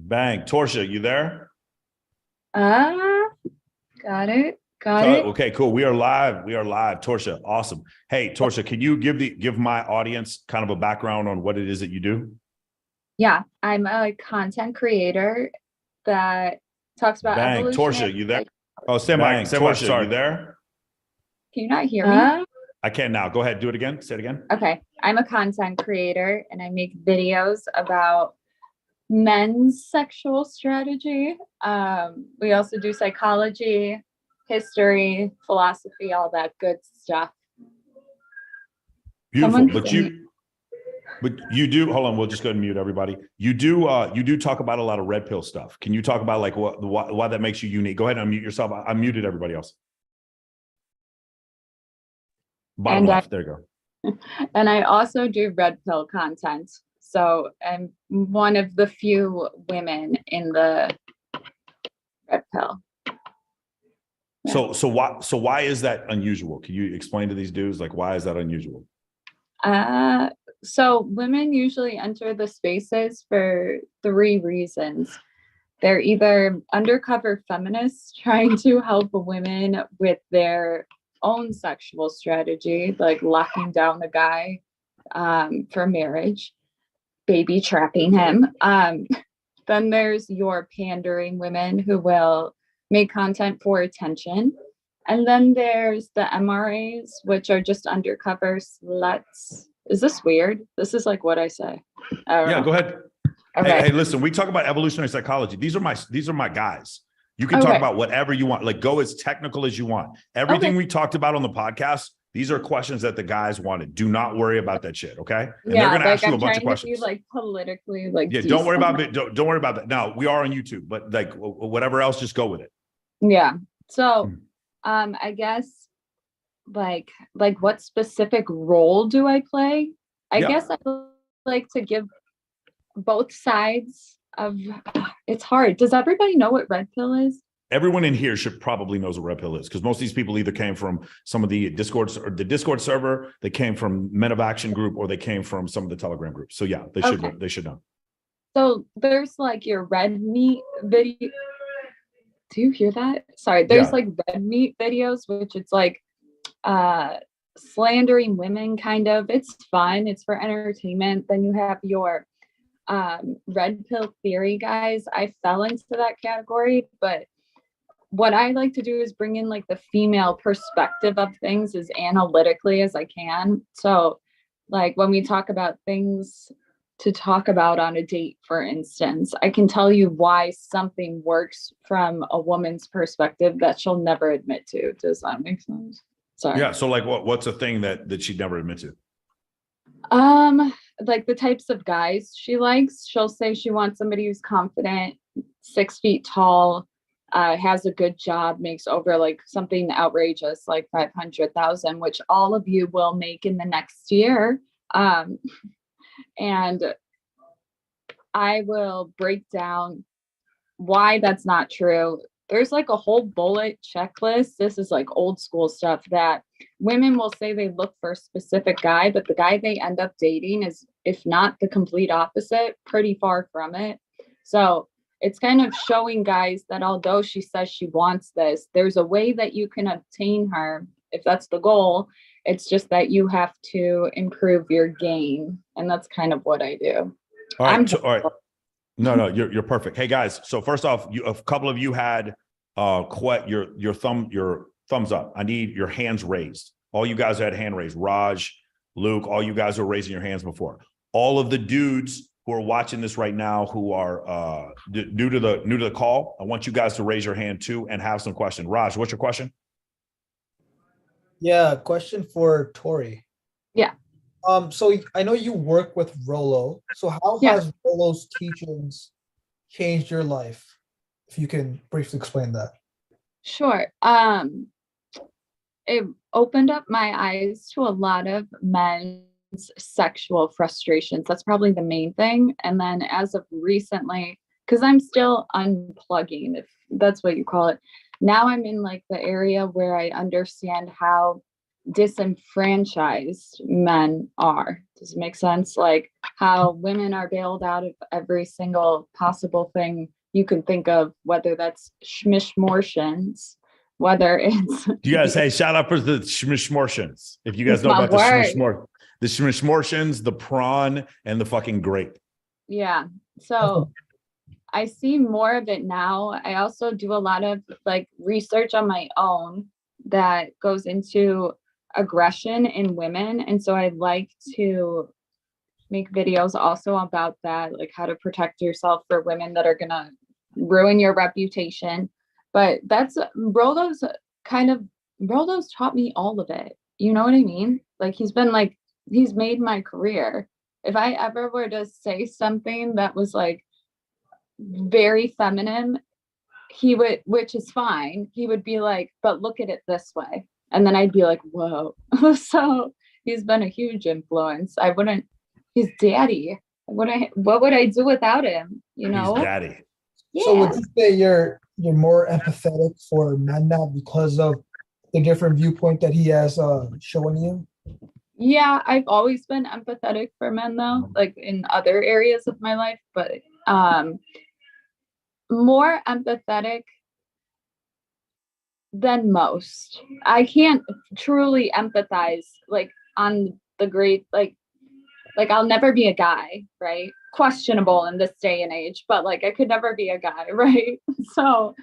Bang. Torsia, you there? Uh, got it. Got it. Okay, cool. We are live. We are live. Torsia, awesome. Hey, Torsia, can you give my audience kind of a background on what it is that you do? Yeah, I'm a content creator that talks about Bang. evolutionary. Torsia, you there? Oh, stand by. Bang. Stand by. Torsia, Sorry. you there? Can you not hear me? I can now. Go ahead. Do it again. Say it again. Okay. I'm a content creator and I make videos about men's sexual strategy. We also do psychology, history, philosophy, all that good stuff. Beautiful. Someone But you do, hold on, we'll just go ahead and mute everybody. You do talk about a lot of red pill stuff. Can you talk about like why that makes you unique? Go ahead and unmute yourself. I muted everybody else. Bottom left, there you go. And I also do red pill content. So I'm one of the few women in the red pill. Yeah. So why is that unusual? Can you explain to these dudes, like, why is that unusual? So women usually enter the spaces for three reasons. They're either undercover feminists trying to help women with their own sexual strategy, like locking down the guy for marriage, baby trapping him. Then there's your pandering women who will make content for attention. And then there's the MRAs, which are just undercover sluts. Is this weird? This is like what I say. Yeah, go ahead. Okay. Hey, listen, we talk about evolutionary psychology. These are my guys. You can talk about whatever you want, like go as technical as you want. Everything we talked about on the podcast, these are questions that the guys wanted. Do not worry about that shit, okay? And they're going to ask you a bunch of questions. To be like politically, like don't worry about it. Don't worry about that. Now we are on YouTube, but like whatever else, just go with it. Yeah. So, I guess like what specific role do I play? I guess I like to give both sides of. It's hard. Does everybody know what red pill is? Everyone in here should probably knows what red pill is, because most of these people either came from some of the Discord or the Discord server, they came from Men of Action group, or they came from some of the Telegram groups. So yeah, they should know. So there's like your red meat video. Do you hear that? Sorry, there's like red meat videos, which it's like slandering women, kind of. It's fun. It's for entertainment. Then you have your red pill theory guys. I fell into that category, but what I like to do is bring in like the female perspective of things as analytically as I can. So like when we talk about things to talk about on a date, for instance, I can tell you why something works from a woman's perspective that she'll never admit to. Does that make sense? Sorry. Yeah. So like what's a thing that she'd never admit to? Like the types of guys she likes. She'll say she wants somebody who's confident, 6 feet tall, has a good job, makes over like something outrageous like 500,000, which all of you will make in the next year. And I will break down why that's not true. There's like a whole bullet checklist. This is like old school stuff that women will say they look for a specific guy, but the guy they end up dating is, if not the complete opposite, pretty far from it. So it's kind of showing guys that although she says she wants this, there's a way that you can obtain her if that's the goal. It's just that you have to improve your game. And that's kind of what I do. All right. All right. No, you're perfect. Hey guys. So first off, a couple of you had your thumbs up. I need your hands raised. All you guys had hand raised. Raj, Luke, all you guys are raising your hands before. All of the dudes who are watching this right now, who are new to the call, I want you guys to raise your hand too and have some question. Raj, what's your question? Yeah, question for Tori. Yeah. So I know you work with Rollo. So how has Rollo's teachings changed your life? If you can briefly explain that. Sure. It opened up my eyes to a lot of men's sexual frustrations. That's probably the main thing. And then as of recently, because I'm still unplugging, if that's what you call it, now I'm in like the area where I understand how disenfranchised men are. Does it make sense? Like how women are bailed out of every single possible thing you can think of, whether that's schmishmortions, whether it's You guys, hey, shout out for the schmishmortions. If you guys It's know my about word. the schmishmortions, the prawn, and the fucking grape. Yeah. So I see more of it now. I also do a lot of like research on my own that goes into aggression in women. And so I like to make videos also about that, like how to protect yourself for women that are going to ruin your reputation. But that's Rolo's Rolo's taught me all of it. You know what I mean? Like he's made my career. If I ever were to say something that was like very feminine, he would, which is fine, he would be like, but look at it this way. And then I'd be like, whoa. So he's been a huge influence. He's daddy. What would I do without him? You know? He's daddy. Yeah. So would you say you're more empathetic for men now because of the different viewpoint that he has showing you? Yeah, I've always been empathetic for men though, like in other areas of my life, but more empathetic than most. I can't truly empathize like on the great like I'll never be a guy, right? Questionable in this day and age, but like I could never be a guy, right? So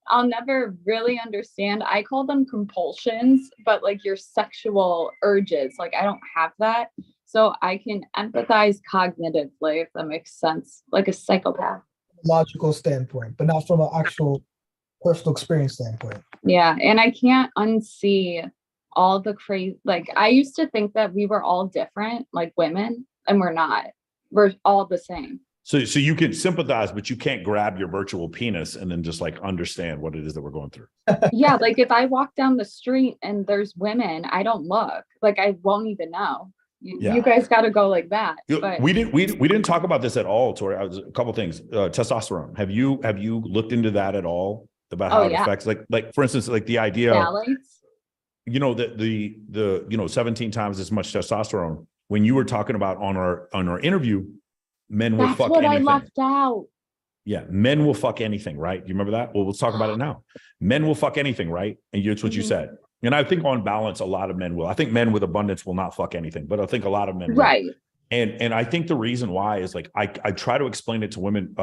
I'll never really understand. I call them compulsions, but like your sexual urges. Like I don't have that. So I can empathize cognitively, if that makes sense, like a psychopath. Logical standpoint, but not from an actual personal experience standpoint. Yeah. And I can't unsee all the crazy, like I used to think that we were all different, like women, and we're not. We're all the same. So you can sympathize, but you can't grab your virtual penis and then just like understand what it is that we're going through. Yeah, like if I walk down the street and there's women, I don't look. Like I won't even know. You guys got to go like that. But we didn't talk about this at all, Tori. A couple of things. Testosterone. Have you looked into that at all about how it affects, like for instance, like the idea, phthalates? You know, that the 17 times as much testosterone. When you were talking about on our interview, men will fuck anything. That's what I left out. Yeah, men will fuck anything, right? Do you remember that? Well, let's talk about it now. Men will fuck anything, right? And it's what you said. And I think on balance, a lot of men will. I think men with abundance will not fuck anything, but I think a lot of men will. Right. And I think the reason why is like I try to explain it to women.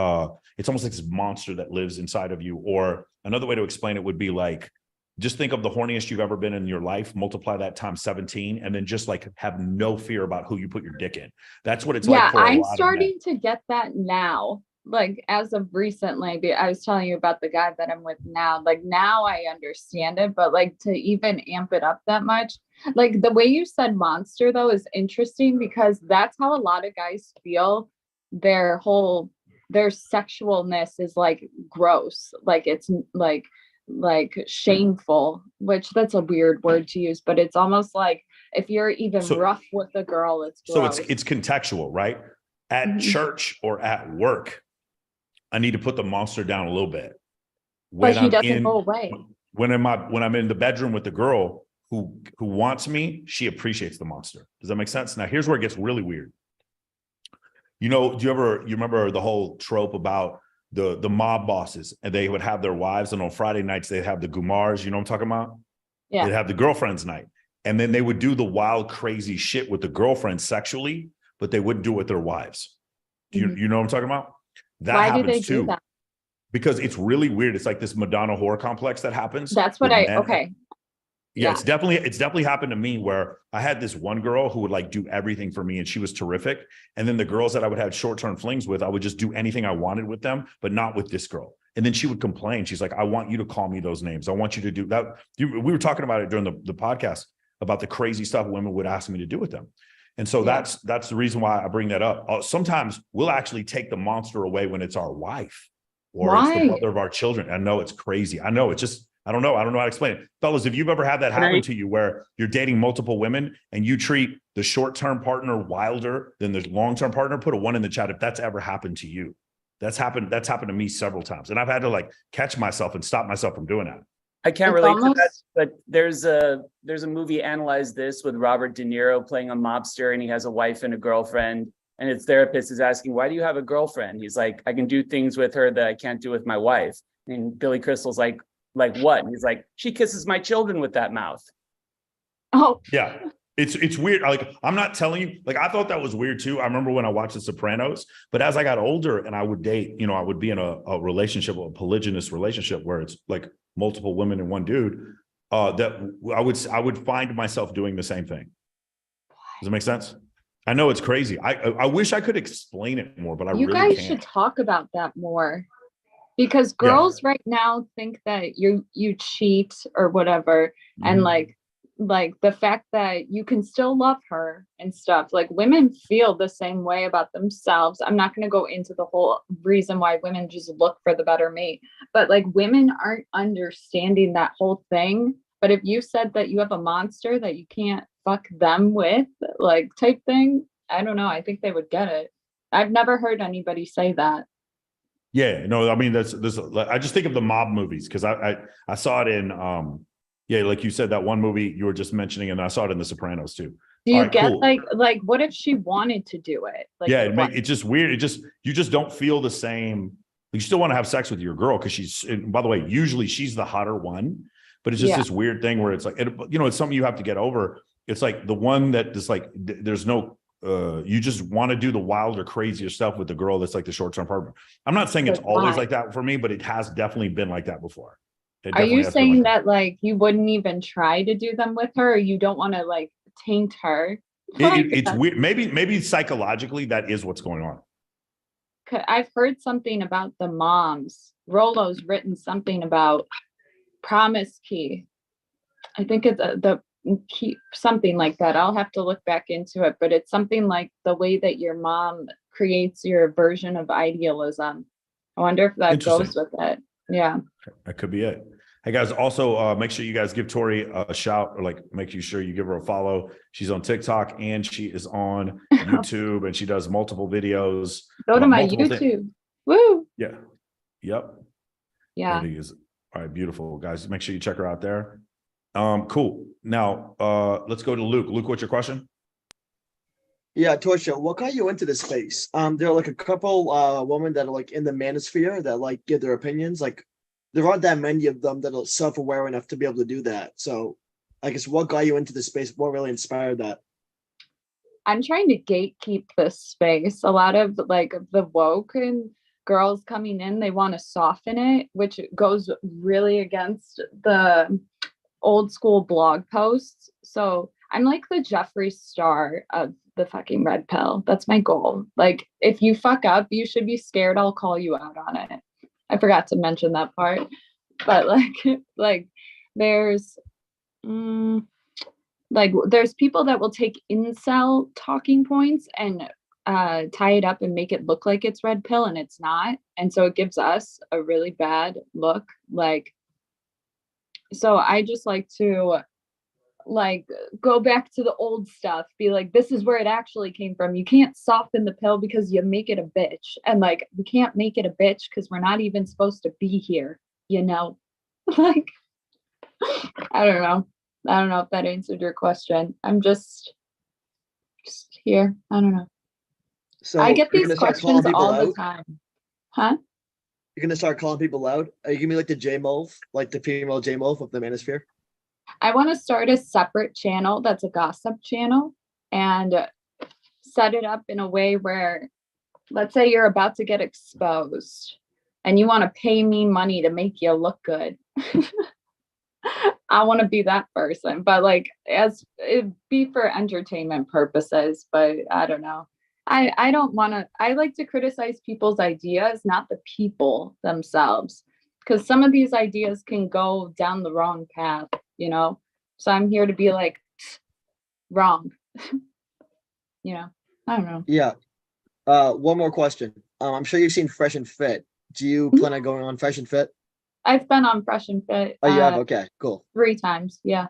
It's almost like this monster that lives inside of you. Or another way to explain it would be like, just think of the horniest you've ever been in your life, multiply that times 17, and then just like have no fear about who you put your dick in. That's what it's like. Yeah, I'm starting to get that now. Like as of recently, I was telling you about the guy that I'm with now. Like now I understand it, but like to even amp it up that much, like the way you said monster though is interesting because that's how a lot of guys feel. Their sexualness is like gross. Like it's like shameful, which that's a weird word to use, but it's almost like if you're even rough with a girl, it's gross. So it's contextual, right? At church or at work, I need to put the monster down a little bit. But he doesn't go away. When I'm in the bedroom with the girl who wants me, she appreciates the monster. Does that make sense? Now here's where it gets really weird. You know, you remember the whole trope about the mob bosses, and they would have their wives, and on Friday nights they'd have the gumars, you know what I'm talking about? Yeah. They'd have the girlfriends night. And then they would do the wild, crazy shit with the girlfriends sexually, but they wouldn't do it with their wives. Do you know what I'm talking about? That Why happens do they too. do that? Because it's really weird. It's like this Madonna whore complex that happens. That's what okay. Yeah, it's definitely happened to me where I had this one girl who would like do everything for me and she was terrific. And then the girls that I would have short-term flings with, I would just do anything I wanted with them, but not with this girl. And then she would complain. She's like, I want you to call me those names. I want you to do that. We were talking about it during the podcast about the crazy stuff women would ask me to do with them. And so that's the reason why I bring that up. Sometimes we'll actually take the monster away when it's our wife or it's the mother of our children. I know it's crazy. I know it's just, I don't know how to explain it. Fellas, if you've ever had that happen to you where you're dating multiple women and you treat the short-term partner wilder than the long-term partner, put a 1 in the chat if that's ever happened to you. That's happened to me several times. And I've had to like catch myself and stop myself from doing that. I can't It's relate to that, almost- but there's a movie, Analyze This, with Robert De Niro playing a mobster, and he has a wife and a girlfriend, and his therapist is asking, why do you have a girlfriend? He's like, I can do things with her that I can't do with my wife. And Billy Crystal's like what? And he's like, she kisses my children with that mouth. Oh, Yeah. It's weird. Like, I'm not telling you, like, I thought that was weird too. I remember when I watched The Sopranos, but as I got older and I would date, you know, I would be in a relationship, a polygynous relationship where it's like multiple women and one dude, that I would find myself doing the same thing. Does it make sense? I know it's crazy. I wish I could explain it more, but I you really guys can't. should talk about that more. Because Yeah. girls right now think that you cheat or whatever, and Mhm. like the fact that you can still love her and stuff. Like, women feel the same way about themselves. I'm not going to go into the whole reason why women just look for the better mate, but like, women aren't understanding that whole thing. But if you said that you have a monster that you can't fuck them with, like, type thing, I don't know. I think they would get it. I've never heard anybody say that. Yeah, no, I mean, that's this. I just think of the mob movies because I saw it in yeah, like you said, that one movie you were just mentioning, and I saw it in The Sopranos too. Do All you right, get cool. like what if she wanted to do it? Like, Yeah, what? it's just weird. You just don't feel the same. You still want to have sex with your girl because she's. And by the way, usually she's the hotter one, but it's just Yeah. this weird thing where it's like, you know, it's something you have to get over. It's like the one that is like, there's no. You just want to do the wilder, crazier stuff with the girl that's like the short-term partner. I'm not saying it's But always why? like that for me, but it has definitely been like that before. It Are definitely you has been saying like that like you wouldn't even try to do them with her, or you don't want to like taint her? It's weird. Maybe psychologically that is what's going on. I've heard something about the moms. Rolo's written something about promise key. I think it's the key, something like that. I'll have to look back into it, but it's something like the way that your mom creates your version of idealism. I wonder if that goes Interesting. with it. Yeah. That could be it. Hey guys, also make sure you guys give Tori a shout, or like make sure you give her a follow. She's on TikTok and she is on YouTube, and she does multiple videos. Go to my multiple YouTube. Woo. Yeah. Yep. Yeah. There it is. All right, beautiful guys. Make sure you check her out there. Cool. Now let's go to Luke. Luke, what's your question? Yeah, Torsha, what got you into this space? There are like a couple women that are like in the manosphere that like give their opinions. Like, there aren't that many of them that are self-aware enough to be able to do that. So I guess what got you into this space? What really inspired that? I'm trying to gatekeep this space. A lot of like the woke and girls coming in, they want to soften it, which goes really against the old school blog posts. So I'm like the Jeffree Star of the fucking red pill. That's my goal. Like, if you fuck up, you should be scared. I'll call you out on it. I forgot to mention that part, but like there's there's people that will take incel talking points and tie it up and make it look like it's red pill, and it's not, and so it gives us a really bad look. Like, so I just like to like go back to the old stuff, be like, this is where it actually came from. You can't soften the pill because you make it a bitch, and like, we can't make it a bitch because we're not even supposed to be here, you know. Like, I don't know if that answered your question. I'm just here. I don't know. So I get you're these gonna start calling questions people all the out? time. Huh? You're gonna start calling people out? Are you gonna be like the J-Molf, like the female J-Molf of the manosphere? I want to start a separate channel that's a gossip channel, and set it up in a way where, let's say you're about to get exposed and you want to pay me money to make you look good. I want to be that person, but like, as it be for entertainment purposes, but I don't know. I don't want to, I like to criticize people's ideas, not the people themselves, because some of these ideas can go down the wrong path, you know? So I'm here to be like, wrong. You know, I don't know. Yeah. One more question. I'm sure you've seen Fresh and Fit. Do you plan on going on Fresh and Fit? I've been on Fresh and Fit Oh, you have? Okay, cool. 3 times. Yeah.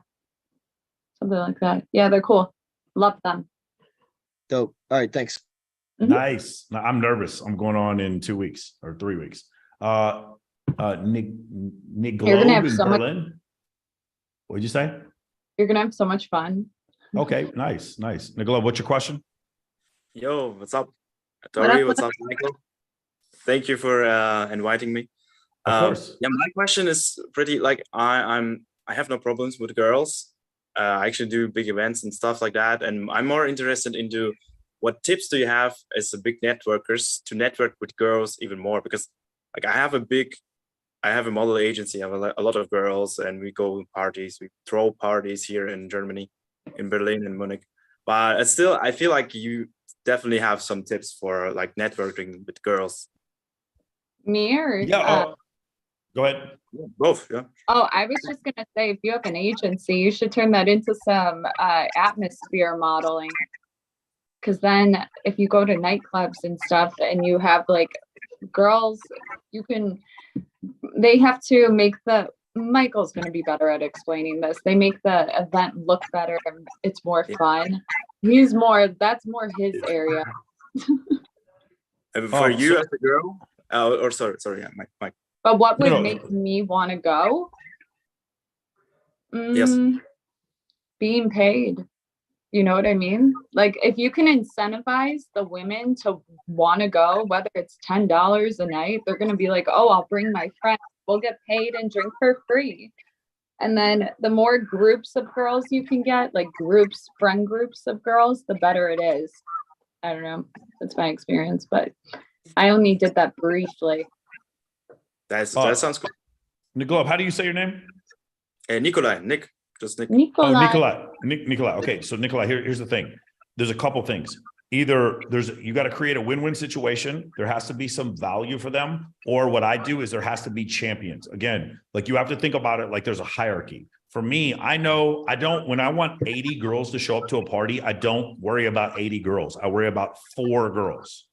Something like that. Yeah, they're cool. Love them. Dope. All right, thanks. Mhm. Nice. Now, I'm nervous. I'm going on in 2 weeks or 3 weeks. Globe have in so much- Berlin. What'd you say? You're gonna have so much fun. Okay, nice. Nicola, what's your question? Yo, what's up? What Tori, up? what's up, Michael? Thank you for inviting me. Of course. Yeah, my question is pretty like I have no problems with girls. I actually do big events and stuff like that, and I'm more interested into what tips do you have as a big networkers to network with girls even more, because like I have a model agency. I have a lot of girls, and we go parties, we throw parties here in Germany, in Berlin and Munich. But still, I feel like you definitely have some tips for like networking with girls. Me or Yeah. Go ahead. Both, yeah. oh, I was just gonna say, if you have an agency, you should turn that into some atmosphere modeling. Because then, if you go to nightclubs and stuff, and you have like girls, they have to make Michael's gonna be better at explaining this. They make the event look better, and it's more fun. That's more his area. And for you as a girl, or sorry, yeah, Mike. But what would No. make me want to go? Yes. Being paid. You know what I mean? Like, if you can incentivize the women to want to go, whether it's $10 a night, they're going to be like, oh, I'll bring my friends. We'll get paid and drink for free. And then the more groups of girls you can get, like friend groups of girls, the better it is. I don't know. That's my experience, but I only did that briefly. That sounds good. Nicola, how do you say your name? Nikolai, Nick. Nikolai. Oh, Nikolai. Nikolai. Okay, so Nikolai, here's the thing. There's a couple things. Either you got to create a win-win situation. There has to be some value for them. Or what I do is there has to be champions. Again, like you have to think about it like there's a hierarchy. For me, I know when I want 80 girls to show up to a party, I don't worry about 80 girls. I worry about 4 girls.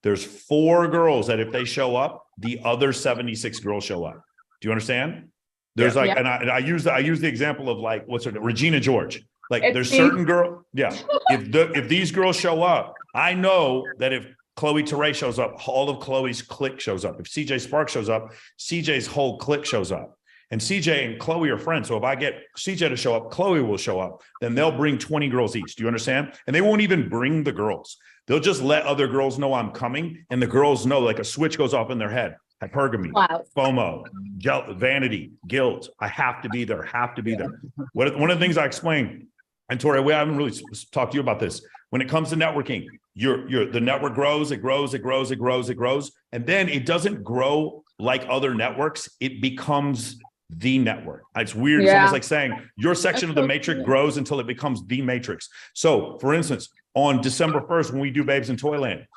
There's 4 girls that if they show up, the other 76 girls show up. Do you understand? There's Yeah. and I use the example of like, what's her name? Regina George. Like It's there's me. certain girl. Yeah. If these girls show up, I know that if Chloe Teray shows up, all of Chloe's clique shows up. If CJ Sparks shows up, CJ's whole clique shows up. And CJ and Chloe are friends. So if I get CJ to show up, Chloe will show up. Then they'll bring 20 girls each. Do you understand? And they won't even bring the girls. They'll just let other girls know I'm coming. And the girls know, like a switch goes off in their head. Hypergamy, Wow. FOMO, vanity, guilt. I have to be there, One of the things I explained, and Tori, we haven't really talked to you about this. When it comes to networking, the network grows, it grows. And then it doesn't grow like other networks. It becomes the network. It's weird. It's almost like saying your section of the matrix grows until it becomes the matrix. So for instance, on December 1st, when we do Babes in Toyland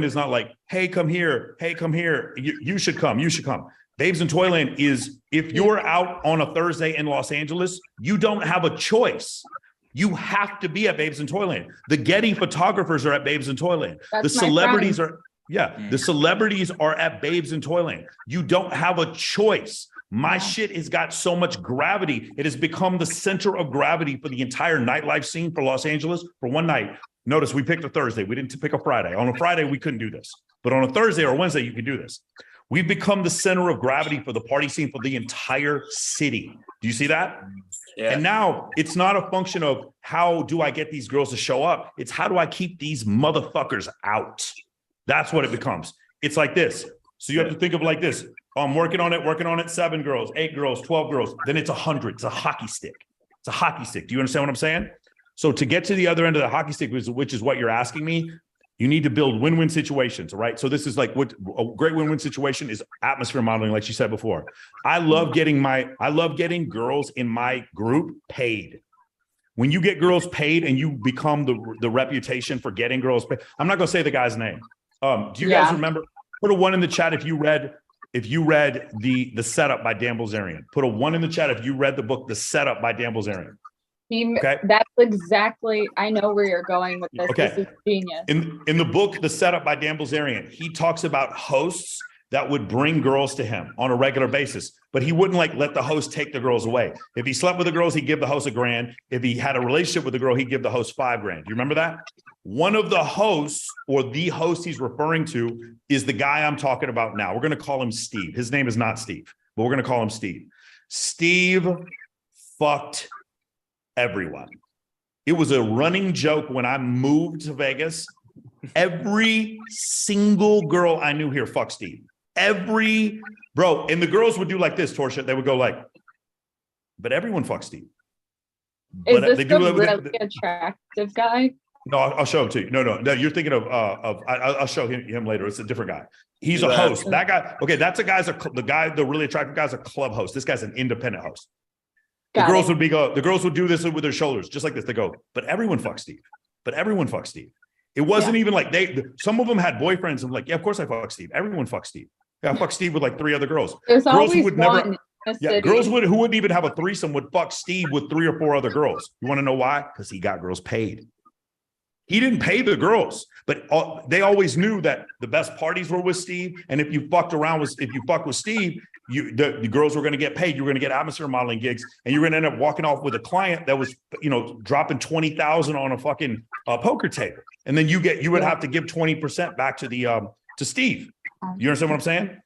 is not like, hey, come here. You should come. Babes in Toyland is, if you're out on a Thursday in Los Angeles, you don't have a choice. You have to be at Babes in Toyland. The Getty photographers are at Babes in Toyland. The celebrities are at Babes in Toyland. You don't have a choice. My shit has got so much gravity. It has become the center of gravity for the entire nightlife scene for Los Angeles for one night. Notice we picked a Thursday. We didn't pick a Friday. On a Friday, we couldn't do this. But on a Thursday or Wednesday, you can do this. We've become the center of gravity for the party scene for the entire city. Do you see that? Yeah. And now it's not a function of how do I get these girls to show up? It's how do I keep these motherfuckers out? That's what it becomes. It's like this. So you have to think of like this. I'm working on it, 7 girls, 8 girls, 12 girls. Then it's 100. It's a hockey stick. Do you understand what I'm saying? So to get to the other end of the hockey stick, which is what you're asking me, you need to build win-win situations, right? So this is like what a great win-win situation is atmosphere modeling, like you said before. I love getting girls in my group paid. When you get girls paid and you become the reputation for getting girls paid, I'm not gonna say the guy's name. Do you guys remember? Put a 1 in the chat if you read the Setup by Dan Bilzerian. Put a 1 in the chat if you read the book The Setup by Dan Bilzerian. Okay. That's exactly, I know where you're going with this. Okay. This is genius. In the book The Setup by Dan Bilzerian, he talks about hosts that would bring girls to him on a regular basis, but he wouldn't like let the host take the girls away. If he slept with the girls, he'd give the host $1,000. If he had a relationship with the girl, he'd give the host $5,000. You remember that? One of the hosts, or the host he's referring to, is the guy I'm talking about now. We're going to call him Steve. His name is not Steve, but we're going to call him Steve. Steve fucked everyone. It was a running joke when I moved to Vegas. Every single girl I knew here fucked Steve. Bro, and the girls would do like this, Torcia. They would go like, but everyone fucks Steve. Is But this the really attractive guy? No, I'll show him to you. No, you're thinking of I'll show him later. It's a different guy. He's a host. That guy, okay, that's the really attractive guy's a club host. This guy's an independent host. The girls would do this with their shoulders, just like this. They go, but everyone fucks Steve. But everyone fucks Steve. It wasn't even like some of them had boyfriends and like, yeah, of course I fuck Steve. Everyone fucks Steve. Yeah, I fuck Steve with like 3 other girls. There's girls always who would one never, in the yeah, city. girls who wouldn't even have a threesome would fuck Steve with 3 or 4 other girls. You want to know why? Because he got girls paid. He didn't pay the girls, but they always knew that the best parties were with Steve. And if you fucked with Steve, the girls were going to get paid. You were going to get atmosphere modeling gigs, and you're going to end up walking off with a client that was, dropping 20,000 on a fucking poker table, and then you would have to give 20% back to the to Steve. You understand what I'm saying?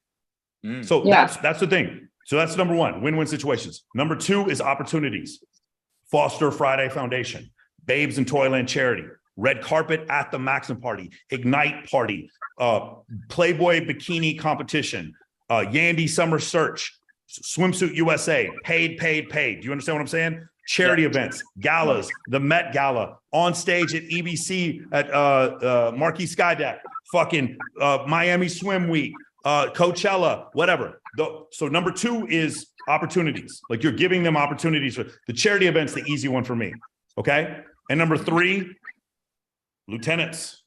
Mm. So that's the thing. So that's number one, win-win situations. Number 2 is opportunities. Foster Friday Foundation, Babes in Toyland Charity, Red Carpet at the Maxim Party, Ignite Party, Playboy Bikini Competition, Yandy Summer Search, Swimsuit USA, paid. Do you understand what I'm saying? Charity events, galas, the Met Gala, on stage at EBC at Marquee Skydeck, fucking Miami Swim Week, Coachella, whatever. So number 2 is opportunities. Like you're giving them opportunities. For the charity event's the easy one for me. Okay. And number 3, lieutenants.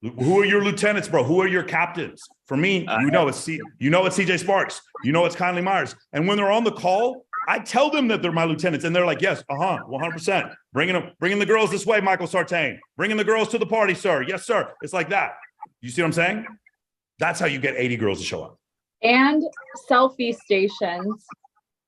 Who are your lieutenants, bro? Who are your captains? For me, it's CJ Sparks. It's Kindly Myers. And when they're on the call, I tell them that they're my lieutenants, and they're like, "Yes, 100%. Bringing the girls this way, Michael Sartain. Bringing the girls to the party, sir. Yes, sir." It's like that. You see what I'm saying? That's how you get 80 girls to show up. And selfie stations.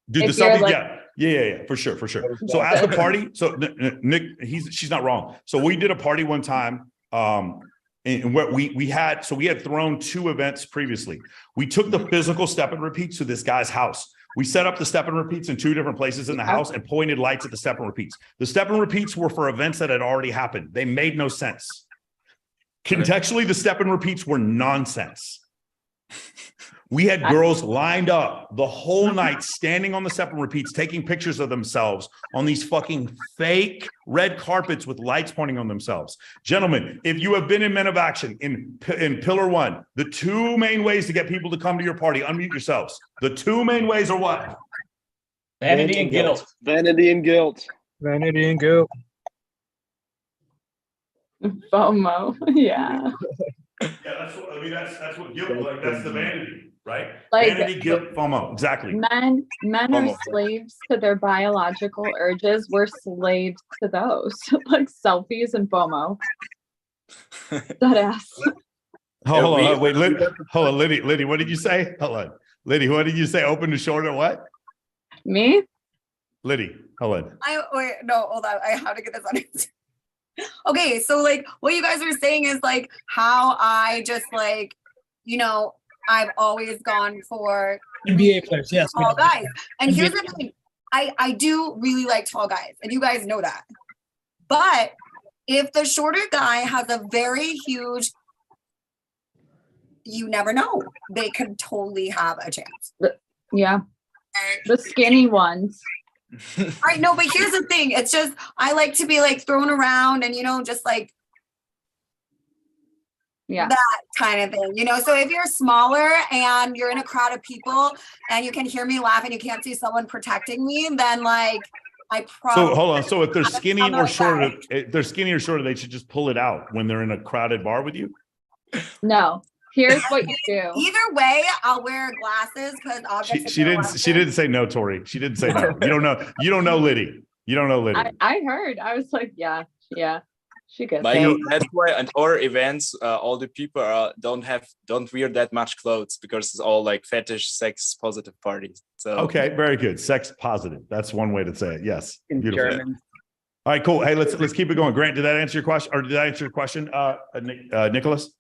Dude, the selfie, yeah, for sure. So at the party, so Nick, she's not wrong. So we did a party one time, and what we had thrown 2 events previously. We took the physical step and repeats to this guy's house. We set up the step and repeats in 2 different places in the house and pointed lights at the step and repeats. The step and repeats were for events that had already happened. They made no sense. Contextually, the step and repeats were nonsense. We had girls lined up the whole night, standing on the step and repeats, taking pictures of themselves on these fucking fake red carpets with lights pointing on themselves. Gentlemen, if you have been in Men of Action in Pillar 1, the 2 main ways to get people to come to your party, unmute yourselves. The 2 main ways are what? Vanity and guilt. Vanity and guilt. Vanity and guilt. FOMO. Yeah. Yeah, that's what guilt, like that's the vanity, right? Like, vanity, guilt, FOMO, exactly. Men FOMO. are slaves to their biological urges. We're slaves to those, like selfies and FOMO. That ass. Hold on, wait, hold on, Liddy, what did you say? Hold on, Liddy, what did you say? Open to short or what? Me? Liddy, hold on. Hold on. I have to get this on. Okay, so like what you guys are saying is like how I just like, I've always gone for NBA players, yes. tall guys. And here's the thing, I do really like tall guys, and you guys know that. But if the shorter guy has a very huge, you never know. They could totally have a chance. Yeah. The skinny ones. I know, but here's the thing. It's just I like to be like thrown around and just like that kind of thing. So if you're smaller and you're in a crowd of people and you can hear me laugh and you can't see someone protecting me, then like I probably So hold on. So if they're skinny or shorter, they should just pull it out when they're in a crowded bar with you? No. Here's what you do. Either way, I'll wear glasses because I'll get to She didn't say no, Tori. She didn't say no. You don't know Liddy. You don't know Liddy. I heard. I was like, yeah. She gets Michael, it. that's why at our events, all the people don't wear that much clothes because it's all like fetish, sex positive parties. So Okay, very good. Sex positive. That's one way to say it. Yes. In Beautiful. German. All right, cool. Hey, let's keep it going. Grant, did that answer your question? Or did that answer your question, Nicholas?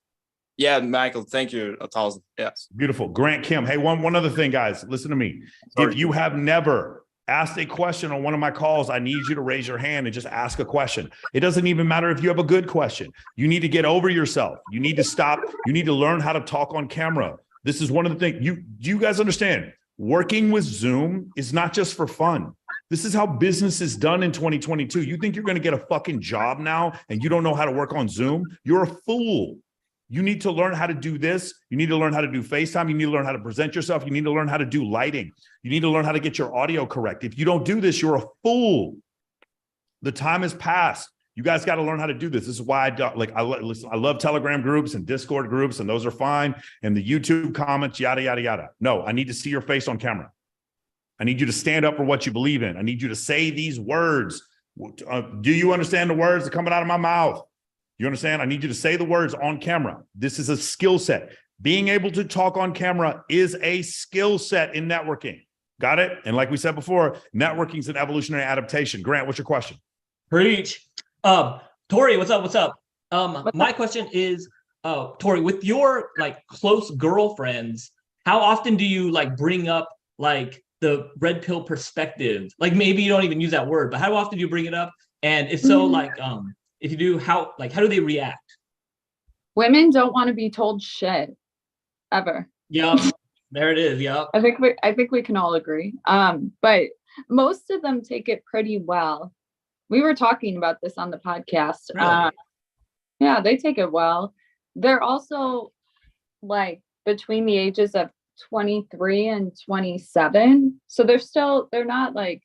yeah, Michael, thank you 1,000. Yes. Beautiful. Grant, Kim. Hey, one other thing, guys. Listen to me. Sorry. If you have never asked a question on one of my calls, I need you to raise your hand and just ask a question. It doesn't even matter if you have a good question. You need to get over yourself. You need to stop. You need to learn how to talk on camera. This is one of the things you guys understand. Working with Zoom is not just for fun. This is how business is done in 2022. You think you're going to get a fucking job now and you don't know how to work on Zoom? You're a fool. You need to learn how to do this. You need to learn how to do FaceTime. You need to learn how to present yourself. You need to learn how to do lighting. You need to learn how to get your audio correct. If you don't do this, you're a fool. The time has passed. You guys got to learn how to do this. This is why I love Telegram groups and Discord groups, and those are fine. And the YouTube comments, yada, yada, yada. No, I need to see your face on camera. I need you to stand up for what you believe in. I need you to say these words. Do you understand the words that are coming out of my mouth? You understand? I need you to say the words on camera. This is a skill set. Being able to talk on camera is a skill set in networking. Got it? And like we said before, networking is an evolutionary adaptation. Grant, what's your question? Preach. Tori, what's up? What's up? My question is, Tori, with your like close girlfriends, how often do you like bring up like the red pill perspective? Like maybe you don't even use that word, but how often do you bring it up? And if so, like, if you do, how do they react? Women don't want to be told shit ever. Yep. There it is. Yep. I think we can all agree. But most of them take it pretty well. We were talking about this on the podcast. Really? Yeah, they take it well. They're also like between the ages of 23 and 27. So they're not like,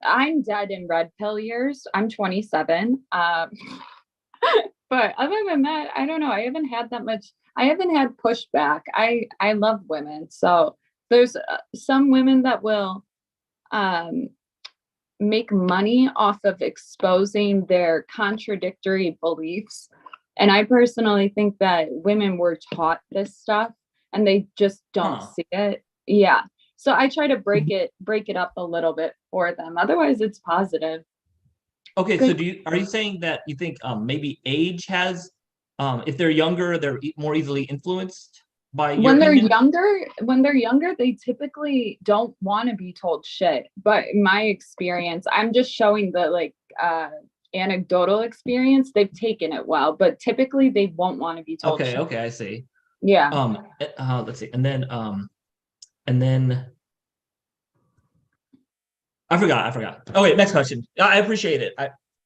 I'm dead in red pill years. I'm 27. But other than that, I don't know. I haven't had pushback. I love women. So there's some women that will make money off of exposing their contradictory beliefs. And I personally think that women were taught this stuff and they just don't see it. Yeah. So I try to break it up a little bit for them. Otherwise it's positive. Okay. So are you saying that you think maybe age has, if they're younger, they're more easily influenced by your opinion? When they're younger, they typically don't want to be told shit. But in my experience, I'm just showing the like anecdotal experience. They've taken it well, but typically they won't want to be told shit. Okay, I see. Yeah. Let's see. And then I forgot. Oh wait, next question. I appreciate it.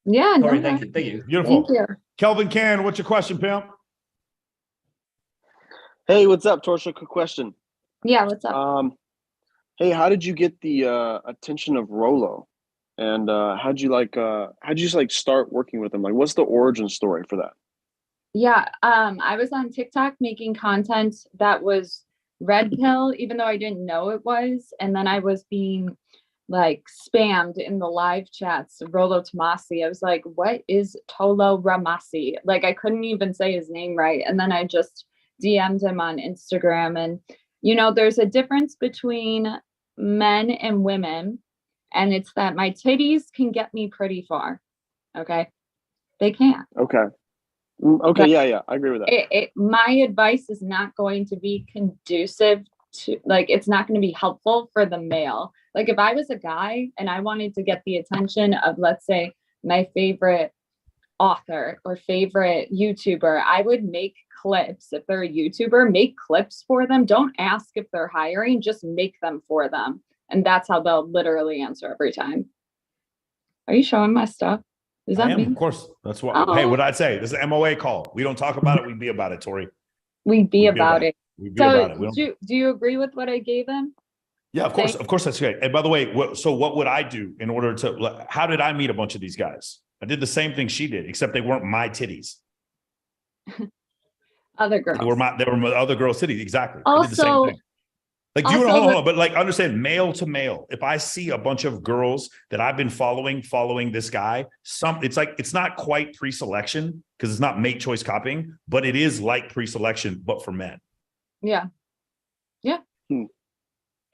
Yeah. Sorry, no, thank you. Beautiful. Thank you. Kelvin Can, what's your question, pimp? Hey, what's up, Torsia? Quick question. Yeah, what's up? Hey, how did you get the attention of Rolo? And how'd you start working with him? Like, what's the origin story for that? Yeah, I was on TikTok making content that was red pill, even though I didn't know it was. And then I was being like spammed in the live chats, Rolo Tomasi. I was like, what is Tolo Ramasi? Like, I couldn't even say his name right. And then I just DM'd him on Instagram. And, you know, there's a difference between men and women. And it's that my titties can get me pretty far. Okay. They can. Okay. Okay. Yeah. I agree with that. My advice is not going to be conducive to, like, it's not going to be helpful for the male. Like, if I was a guy and I wanted to get the attention of, let's say, my favorite author or favorite YouTuber, I would make clips. If they're a YouTuber, make clips for them. Don't ask if they're hiring, just make them for them. And that's how they'll literally answer every time. Are you showing my stuff? Is that me? Of course. That's what. Hey, what I'd say. This is an MOA call. We don't talk about it. We be about it, Tori. We be about it. We be about it. Do you agree with what I gave him? Yeah, of course. Of course, that's great. And by the way, what would I do in order to? How did I meet a bunch of these guys? I did the same thing she did, except they weren't my titties. Other girls. They were my other girls' titties. Exactly. Also, I did the same thing. Like, you Also, hold on, but like, understand, male to male. If I see a bunch of girls that I've been following this guy, it's like, it's not quite pre-selection because it's not mate choice copying, but it is like pre-selection, but for men. yeah. Hmm.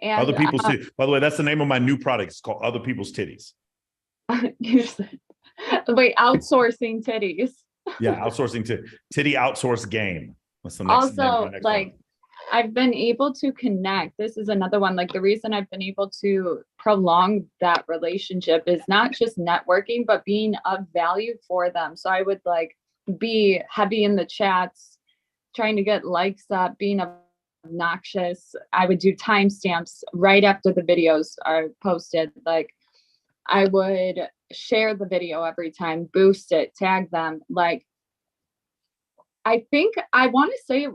And Other people's titties. By the way, that's the name of my new product. It's called Other People's Titties. wait, outsourcing titties. Yeah, outsourcing to titty outsource game. That's the next name of my Also, next like, product. I've been able to connect. This is another one. Like, the reason I've been able to prolong that relationship is not just networking, but being of value for them. So I would like be heavy in the chats, trying to get likes up, being obnoxious. I would do timestamps right after the videos are posted. Like, I would share the video every time, boost it, tag them. Like, I think I want to say it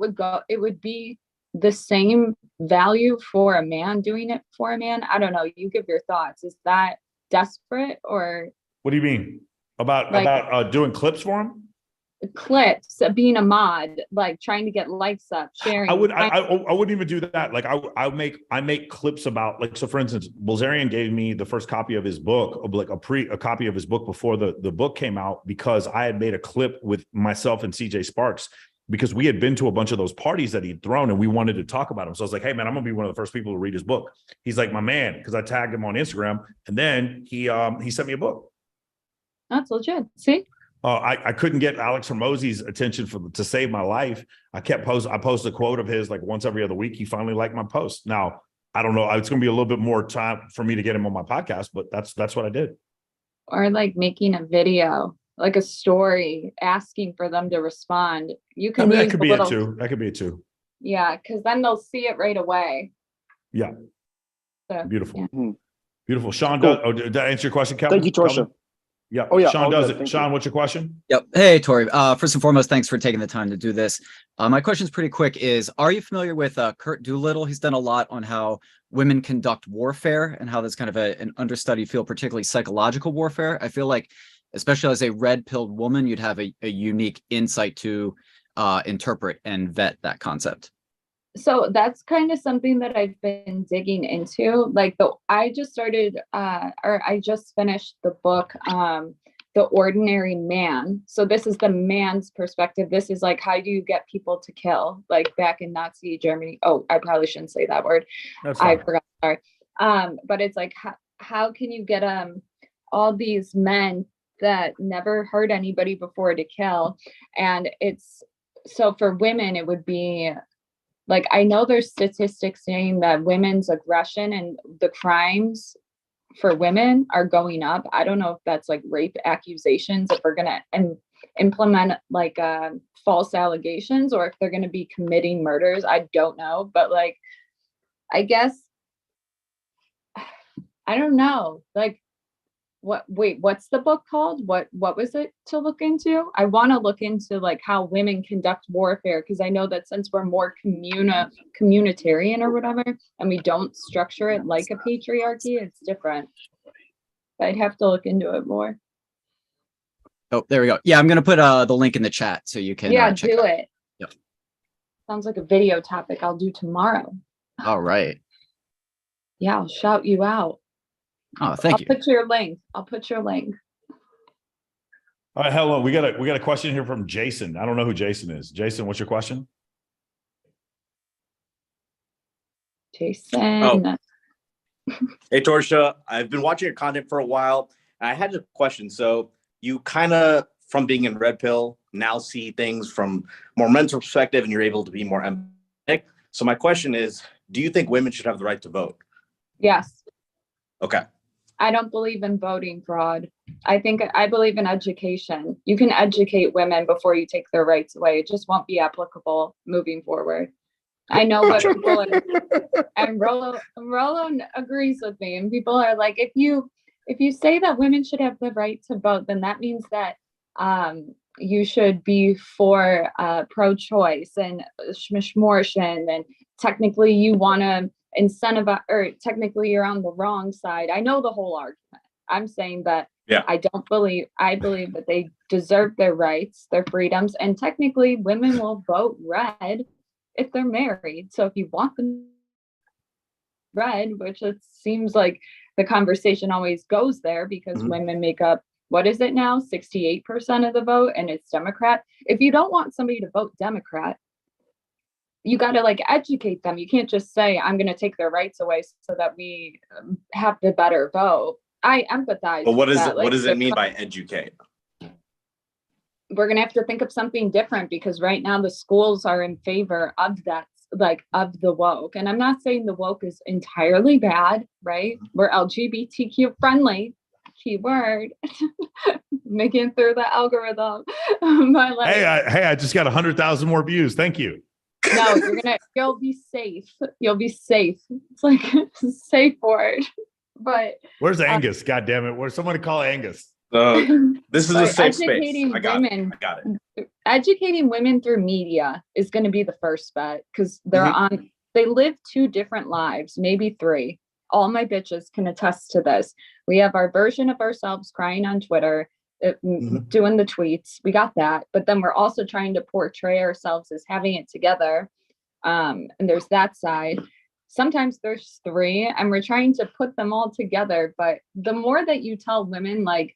would be the same value for a man doing it for a man. I don't know. You give your thoughts. Is that desperate, or What do you mean? About like doing clips for him? clips, being a mod, like trying to get likes up, sharing? I wouldn't even do that. Like, I make clips about, like, so for instance, Bilzerian gave me the first copy of his book, like a copy of his book before the book came out, because I had made a clip with myself and CJ Sparks, because we had been to a bunch of those parties that he'd thrown and we wanted to talk about him. So I was like, hey man, I'm gonna be one of the first people to read his book. He's like, my man, because I tagged him on Instagram, and then he sent me a book. That's legit. See? I couldn't get Alex Hormozy's attention to save my life. I post a quote of his like once every other week. He finally liked my post. Now, I don't know. It's going to be a little bit more time for me to get him on my podcast, but that's what I did. Or like making a video, like a story, asking for them to respond. You I can mean, that use could the be little, it too. That could be it too. yeah, because then they'll see it right away. Yeah. So, Beautiful. yeah. Beautiful. Sean, Cool. did that answer your question, Kevin? Thank you, Torsha. Kelvin? Yeah. Oh, yeah, Sean all does good. it. Thank Sean, you. what's your question? Yep. Hey, Tori. First and foremost, thanks for taking the time to do this. My question is pretty quick. Are you familiar with Kurt Doolittle? He's done a lot on how women conduct warfare and how that's kind of an understudied field, particularly psychological warfare. I feel like, especially as a red-pilled woman, you'd have a unique insight to interpret and vet that concept. So that's kind of something that I've been digging into. Like I just started, or I just finished the book, The Ordinary Man. So this is the man's perspective. This is like, how do you get people to kill? Like back in Nazi Germany. Oh, I probably shouldn't say that word. That's fine. I forgot. Sorry. But it's like, how can you get all these men that never hurt anybody before to kill? And so for women, it would be like, I know there's statistics saying that women's aggression and the crimes for women are going up. I don't know if that's like rape accusations, if we're going to implement like false allegations, or if they're going to be committing murders. I don't know. But like, I guess, I don't know. Like, what's the book called? What was it to look into? I want to look into like how women conduct warfare, because I know that since we're more communitarian or whatever, and we don't structure it like a patriarchy, it's different. I'd have to look into it more. Oh, there we go. Yeah, I'm going to put the link in the chat so you can check do it out. it. Yep. Sounds like a video topic I'll do tomorrow. All right. Yeah, I'll shout you out. Oh, thank you. I'll put your link. All right, hello. We got a question here from Jason. I don't know who Jason is. Jason, what's your question? Jason. Oh. Hey, Torsha, I've been watching your content for a while. And I had a question. So you kind of, from being in Red Pill, now see things from more mental perspective, and you're able to be more empathetic. So my question is, do you think women should have the right to vote? Yes. Okay. I don't believe in voting fraud. I believe in education. You can educate women before you take their rights away. It just won't be applicable moving forward. I know what people are, and Rolo agrees with me. And people are like, if you say that women should have the right to vote, then that means that you should be for pro-choice and schmishmortion, and technically you want to incentivize, or technically you're on the wrong side. I know the whole argument. I'm saying that I believe that they deserve their rights, their freedoms, and technically women will vote red if they're married. So if you want them red, which it seems like the conversation always goes there because women make up, what is it now, 68% of the vote, and it's Democrat. If you don't want somebody to vote Democrat, you got to like educate them. You can't just say, I'm going to take their rights away so that we have the better vote. I empathize. But what with is that. it? Like, What does it mean by educate? we're going to have to think of something different because right now the schools are in favor of that, like of the woke. And I'm not saying the woke is entirely bad, right? We're LGBTQ friendly, keyword, making it through the algorithm. But like, Hey, I just got 100,000 more views. Thank you. no, you'll be safe. You'll be safe. It's like safe word. But Where's Angus? God damn it. Where's somebody call Angus? This is a safe space. educating I got women, it. I got it. educating women through media is going to be the first bet because they live 2 different lives, maybe 3. All my bitches can attest to this. We have our version of ourselves crying on Twitter, doing the tweets. We got that. But then we're also trying to portray ourselves as having it together. And there's that side. Sometimes there's 3 and we're trying to put them all together. But the more that you tell women, like,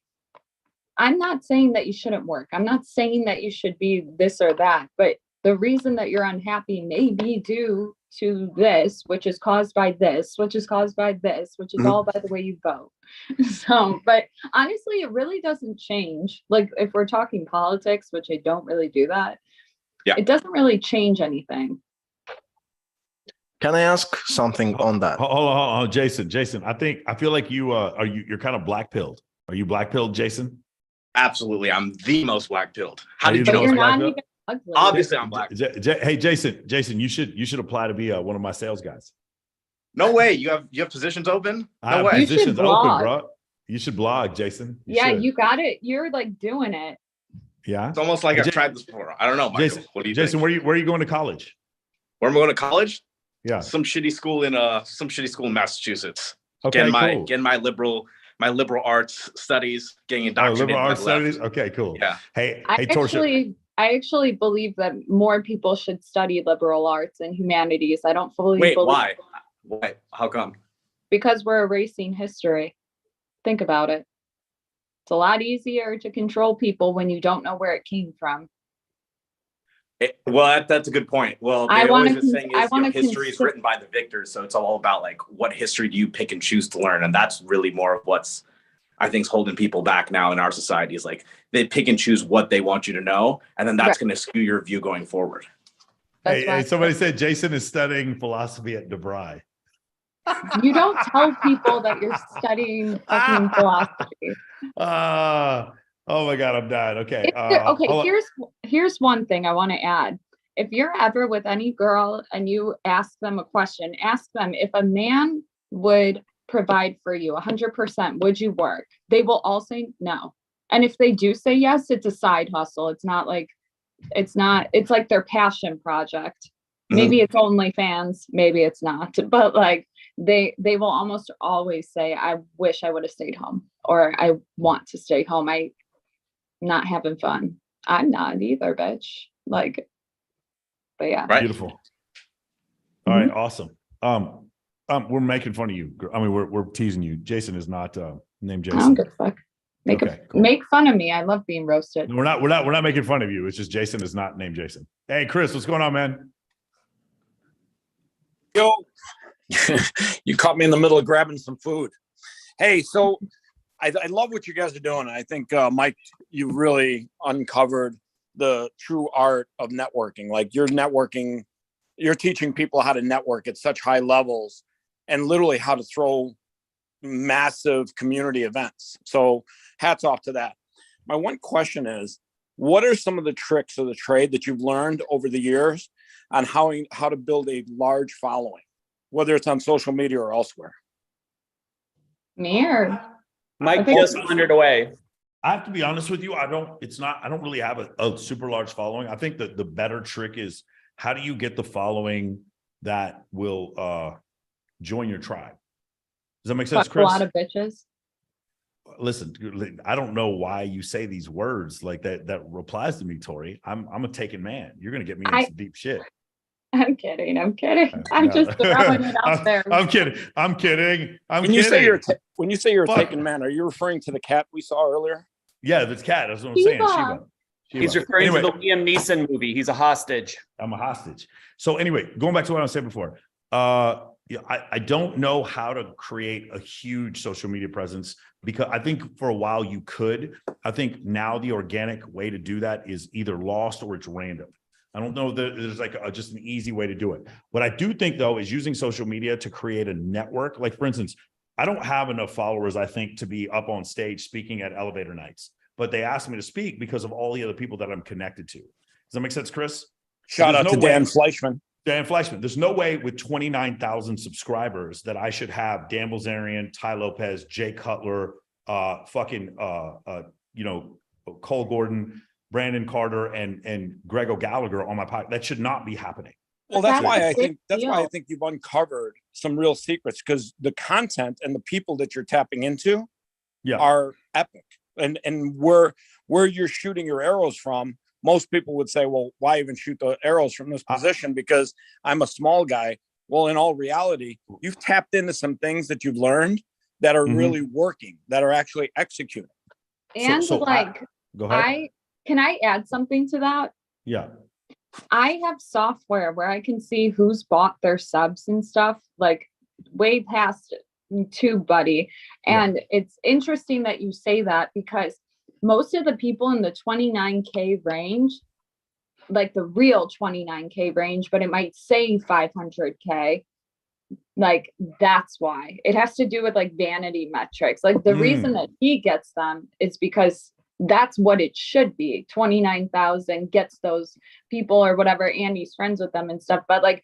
I'm not saying that you shouldn't work. I'm not saying that you should be this or that, but the reason that you're unhappy may be due to this, which is caused by this, which is caused by this, which is all by the way you vote. So, but honestly, it really doesn't change. Like if we're talking politics, which I don't really do that, it doesn't really change anything. Can I ask something on that? Hold on, Jason. I feel like you're kind of black pilled. Are you black pilled, Jason? Absolutely. I'm the most black pilled. How did But you you're know? not even ugly. Obviously, I'm black. Hey, Jason, you should apply to be one of my sales guys. No way. You have positions open? I have way. positions open, bro. You should blog, Jason. You got it. You're like doing it. Yeah. It's almost like I've tried this before. I don't know, Michael. Jason, what do you Jason, think? where are you going to college? Where am I going to college? Yeah. Some shitty school in Massachusetts. Okay, getting my liberal liberal arts studies, getting indoctrinated. Liberal arts studies. Okay, cool. Yeah. Hey, I actually believe that more people should study liberal arts and humanities. I don't fully Wait, believe. Why? How come? Because we're erasing history. Think about it. It's a lot easier to control people when you don't know where it came from. That's a good point. Well, history is written by the victors, so it's all about like what history do you pick and choose to learn, and that's really more of what's I think is holding people back now in our society is like they pick and choose what they want you to know, and then that's going to skew your view going forward. Hey, somebody said Jason is studying philosophy at DeVry. You don't tell people that you're studying fucking philosophy. Oh my God, I'm done. Okay. Here's one thing I want to add. If you're ever with any girl and you ask them a question, ask them if a man would provide for you 100%, would you work? They will all say no. And if they do say yes, it's a side hustle. It's like their passion project. Maybe it's OnlyFans, maybe it's not, but like they will almost always say, I wish I would have stayed home, or I want to stay home. I'm not having fun. I'm not either, bitch. Like, but yeah. Right. Beautiful. All right. Awesome. We're making fun of you. I mean, we're teasing you. Jason is not named Jason. I don't give a fuck. Make fun of me. I love being roasted. No, we're not making fun of you. It's just Jason is not named Jason. Hey, Chris, what's going on, man? Yo, you caught me in the middle of grabbing some food. Hey, so I love what you guys are doing. I think, Mike, you really uncovered the true art of networking. Like you're networking, you're teaching people how to network at such high levels and literally how to throw massive community events. So hats off to that. My one question is, what are some of the tricks of the trade that you've learned over the years on how to build a large following, whether it's on social media or elsewhere? Mike just wandered away. I have to be honest with you. I don't really have a super large following. I think that the better trick is how do you get the following that will join your tribe? Does that make sense, Chris? A lot of bitches. Listen, I don't know why you say these words like that. That replies to me, Tori. I'm a taken man. You're gonna get me in some deep shit. I'm kidding. I'm No. just throwing it out there. I'm kidding. I'm kidding. When you say kidding. when you say you're Fuck. taken man, are you referring to the cat we saw earlier? Yeah, that's cat. That's what I'm saying. Shiva. He's referring to the Liam Neeson movie. He's a hostage. I'm a hostage. So anyway, going back to what I was saying before, yeah, I don't know how to create a huge social media presence, because I think for a while you could. I think now the organic way to do that is either lost or it's random. I don't know that there's like just an easy way to do it. What I do think though is using social media to create a network. Like for instance, I don't have enough followers, I think, to be up on stage speaking at elevator nights, but they asked me to speak because of all the other people that I'm connected to. Does that make sense, Chris? Shout out to Dan Fleischman. Dan Fleischman. There's no way with 29,000 subscribers that I should have Dan Bilzerian, Ty Lopez, Jay Cutler, Cole Gordon, Brandon Carter, and Greg O'Gallagher on my podcast. That should not be happening. Well, that's why I think you've uncovered some real secrets, because the content and the people that you're tapping into are epic. And where you're shooting your arrows from, most people would say, well, why even shoot the arrows from this position? Because I'm a small guy. Well, in all reality, you've tapped into some things that you've learned that are really working, that are actually executing. And go ahead. Can I add something to that? Yeah. I have software where I can see who's bought their subs and stuff, like way past TubeBuddy. And it's interesting that you say that, because most of the people in the 29K range, like the real 29K range, but it might say 500K. Like, that's why it has to do with like vanity metrics. Like the reason that he gets them is because that's what it should be. 29,000 gets those people or whatever. Andy's friends with them and stuff. But like,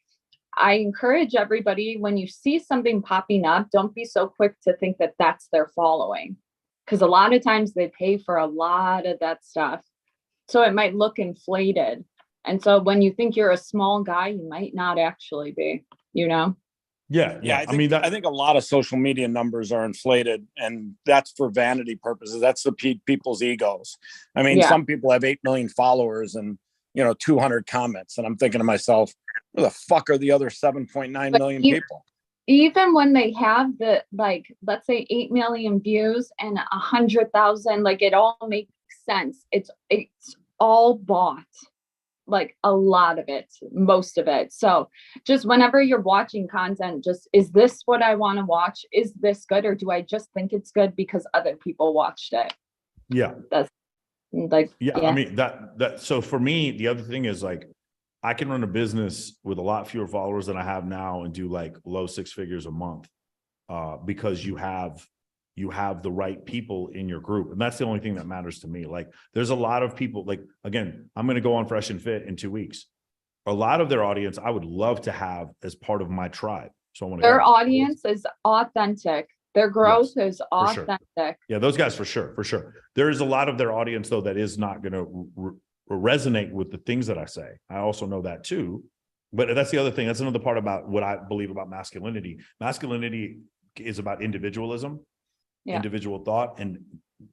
I encourage everybody, when you see something popping up, don't be so quick to think that that's their following. Because a lot of times they pay for a lot of that stuff. So it might look inflated. And so when you think you're a small guy, you might not actually be, you know? Yeah. I think a lot of social media numbers are inflated, and that's for vanity purposes. That's the people's egos. I mean, some people have 8 million followers and, 200 comments. And I'm thinking to myself, where the fuck are the other 7.9 million people? Even when they have the, like, let's say 8 million views and 100,000, like it all makes sense. It's all bought, like a lot of it, most of it. So just whenever you're watching content, just, is this what I want to watch? Is this good? Or do I just think it's good because other people watched it? Yeah. That's like, I mean, so for me, the other thing is like, I can run a business with a lot fewer followers than I have now and do like low 6 figures a month, because you have the right people in your group. And that's the only thing that matters to me. Like there's a lot of people, like, again, I'm going to go on Fresh and Fit in 2 weeks. A lot of their audience, I would love to have as part of my tribe. So I want to their audience is authentic. Their growth is authentic. Sure. Yeah, those guys for sure. There is a lot of their audience though that is not going to resonate with the things that I say. I also know that too. But that's the other thing. That's another part about what I believe about masculinity. Masculinity is about individualism, individual thought, and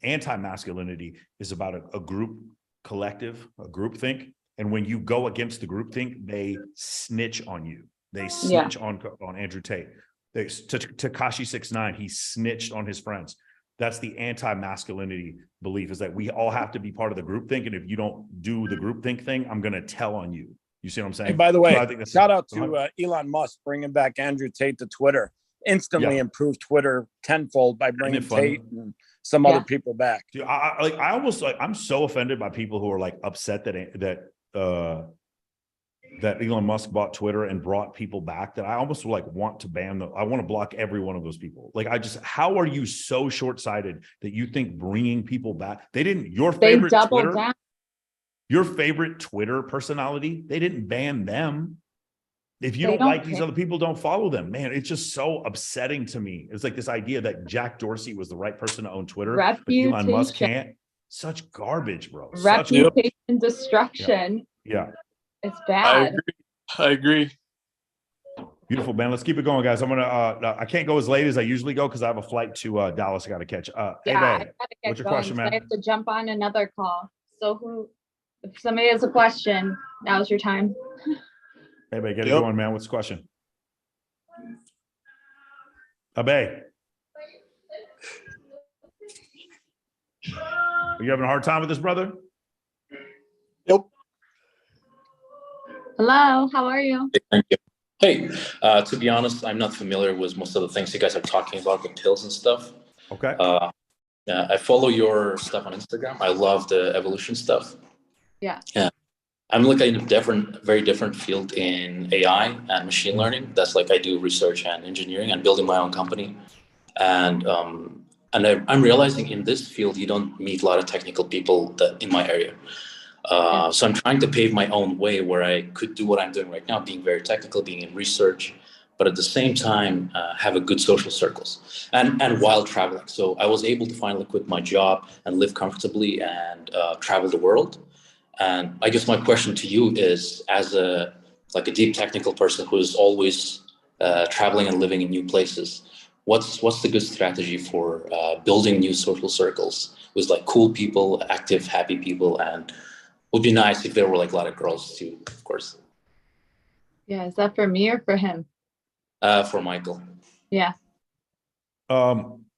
anti-masculinity is about a group collective, a group think. And when you go against the group think, they snitch on you. They snitch on Andrew Tate. Tekashi 6ix9ine, he snitched on his friends. That's the anti-masculinity belief, is that we all have to be part of the group think. And if you don't do the group think thing, I'm going to tell on you. You see what I'm saying? Hey, by the way, shout out to Elon Musk bringing back Andrew Tate to Twitter. Instantly improved Twitter tenfold by bringing Tate and some other people back. Dude, I'm so offended by people who are like upset that Elon Musk bought Twitter and brought people back, that I almost like want to ban them. I want to block every one of those people. Like, how are you so short-sighted that you think bringing people back, your favorite Twitter personality, they didn't ban them. If you don't like these other people, don't follow them. Man, it's just so upsetting to me. It's like this idea that Jack Dorsey was the right person to own Twitter, but Elon Musk can't. Such garbage, bro. Reputation destruction. Yeah. It's bad. I agree. Beautiful, man. Let's keep it going, guys. I'm gonna. I can't go as late as I usually go because I have a flight to Dallas I got to catch. Hey, babe, what's your question, man? I have to jump on another call. So if somebody has a question, now's your time. Hey, babe, get it going, man. What's the question? Abe. Are you having a hard time with this, brother? Yep. Hello, how are you? Thank you. Hey, to be honest, I'm not familiar with most of the things you guys are talking about, the pills and stuff. Okay. I follow your stuff on Instagram. I love the evolution stuff. Yeah. Yeah. I'm like in a very different field in AI and machine learning. That's like I do research and engineering and building my own company. And I'm realizing in this field, you don't meet a lot of technical people in my area. So I'm trying to pave my own way where I could do what I'm doing right now, being very technical, being in research, but at the same time, have a good social circles and while traveling. So I was able to finally quit my job and live comfortably and travel the world. And I guess my question to you is, as a deep technical person who is always traveling and living in new places, what's the good strategy for building new social circles with like cool people, active, happy people? And would be nice if there were like a lot of girls too, of course. Yeah, is that for me or for him? For Michael. Yeah. I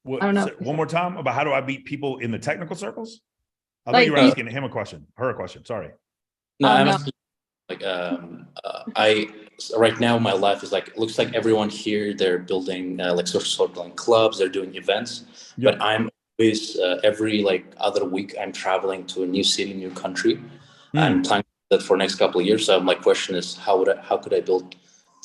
don't know. One more time about how do I meet people in the technical circles? I thought Like you were asking him her a question. Sorry. No, I'm no. asking, right now my life is like, looks like everyone here, they're building like social circle and clubs, they're doing events, but I'm always every like other week I'm traveling to a new city, new country. I'm planning that for next couple of years. So my question is, how could I build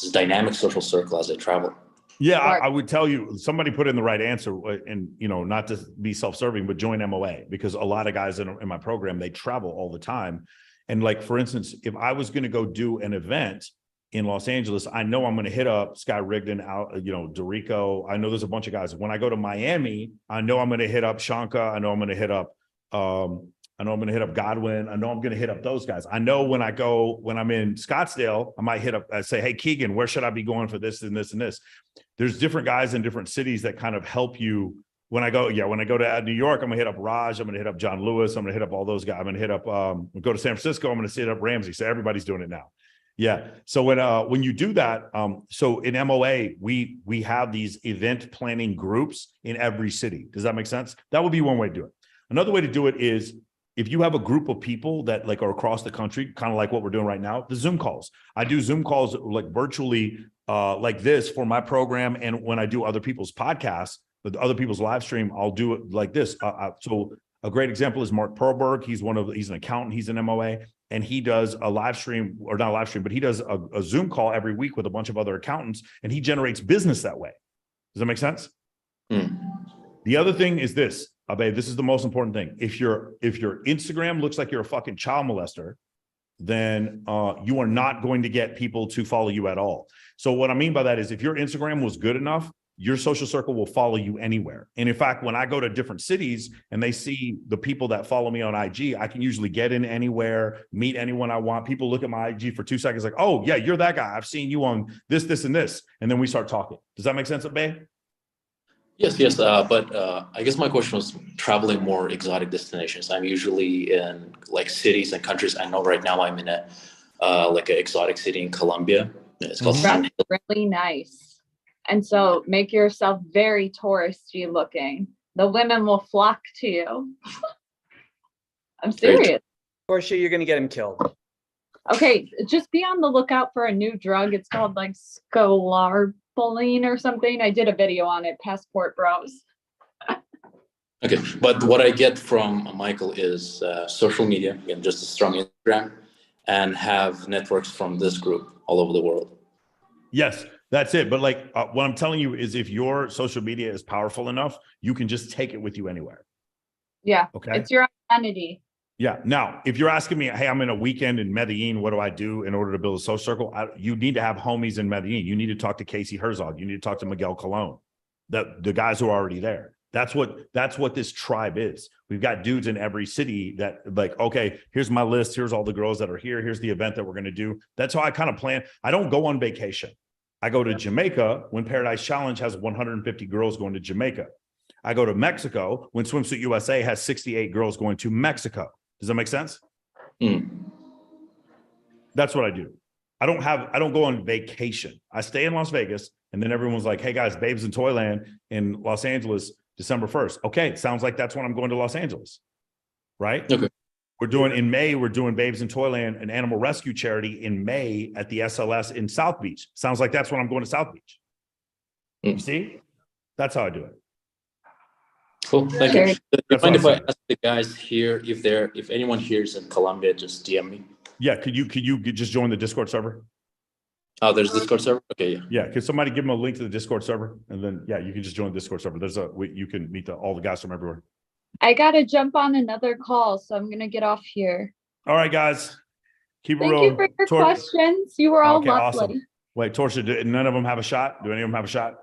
this dynamic social circle as I travel? Yeah, I would tell you, somebody put in the right answer, and not to be self-serving, but join MOA, because a lot of guys in my program, they travel all the time. And like, for instance, if I was going to go do an event in Los Angeles, I know I'm going to hit up Sky Rigdon, Dorico. I know there's a bunch of guys. When I go to Miami, I know I'm going to hit up Shanka. I know I'm going to hit up Godwin. I know I'm going to hit up those guys. I know when I'm in Scottsdale, I might hit up, I say, hey, Keegan, where should I be going for this and this and this? There's different guys in different cities that kind of help you. When I go to New York, I'm gonna hit up Raj. I'm gonna hit up John Lewis. I'm gonna hit up all those guys. I'm gonna hit up, go to San Francisco. I'm gonna hit up Ramsey. So everybody's doing it now. Yeah. So when you do that, so in MOA, we have these event planning groups in every city. Does that make sense? That would be one way to do it. Another way to do it is, if you have a group of people that like are across the country, kind of like what we're doing right now, the Zoom calls. I do Zoom calls like virtually like this for my program. And when I do other people's podcasts, with other people's live stream, I'll do it like this. So a great example is Mark Perlberg. He's an accountant. He's an MOA, and he does a live stream, or not a live stream, but he does a Zoom call every week with a bunch of other accountants, and he generates business that way. Does that make sense? The other thing is this, Abe, this is the most important thing. If your Instagram looks like you're a fucking child molester, then you are not going to get people to follow you at all. So what I mean by that is, if your Instagram was good enough, your social circle will follow you anywhere. And in fact, when I go to different cities and they see the people that follow me on IG, I can usually get in anywhere, meet anyone I want. People look at my IG for 2 seconds like, oh yeah, you're that guy. I've seen you on this, this, and this. And then we start talking. Does that make sense, Abe? Yes. But I guess my question was traveling more exotic destinations. I'm usually in like cities and countries. I know right now I'm in like an exotic city in Colombia. It's called San Hill. Really nice. And so make yourself very touristy looking. The women will flock to you. I'm serious. Portia, you're going to get him killed. Okay, just be on the lookout for a new drug. It's called like scolarboline or something. I did a video on it, Passport Bros. Okay, but what I get from Michael is social media, again, just a strong Instagram, and have networks from this group all over the world. Yes, that's it. But like what I'm telling you is, if your social media is powerful enough, you can just take it with you anywhere. Yeah. Okay. It's your identity. Yeah. Now, if you're asking me, hey, I'm in a weekend in Medellin, what do I do in order to build a social circle? You need to have homies in Medellin. You need to talk to Casey Herzog. You need to talk to Miguel Colon, the guys who are already there. That's what this tribe is. We've got dudes in every city that like, okay, here's my list. Here's all the girls that are here. Here's the event that we're going to do. That's how I kind of plan. I don't go on vacation. I go to Jamaica when Paradise Challenge has 150 girls going to Jamaica. I go to Mexico when Swimsuit USA has 68 girls going to Mexico. Does that make sense? That's what I do. I don't go on vacation. I stay in Las Vegas, and then everyone's like, hey guys, Babes in Toyland in Los Angeles, December 1st. Okay, sounds like that's when I'm going to Los Angeles, right? Okay. In May, we're doing Babes in Toyland, an animal rescue charity in May at the SLS in South Beach. Sounds like that's when I'm going to South Beach. You see? That's how I do it. Cool. Thank you. Do you That's mind what if I'm I saying. ask the guys here if anyone here is in Colombia, just DM me. Yeah, could you just join the Discord server? Oh, there's Discord server? Okay, yeah. Yeah, could somebody give them a link to the Discord server? And then, yeah, you can just join the Discord server. You can meet all the guys from everywhere. I gotta jump on another call, so I'm gonna get off here. All right, guys. Keep it Thank real. you for your questions. You were all Okay, lovely. awesome. Wait, Torsia, did none of them have a shot? Do any of them have a shot?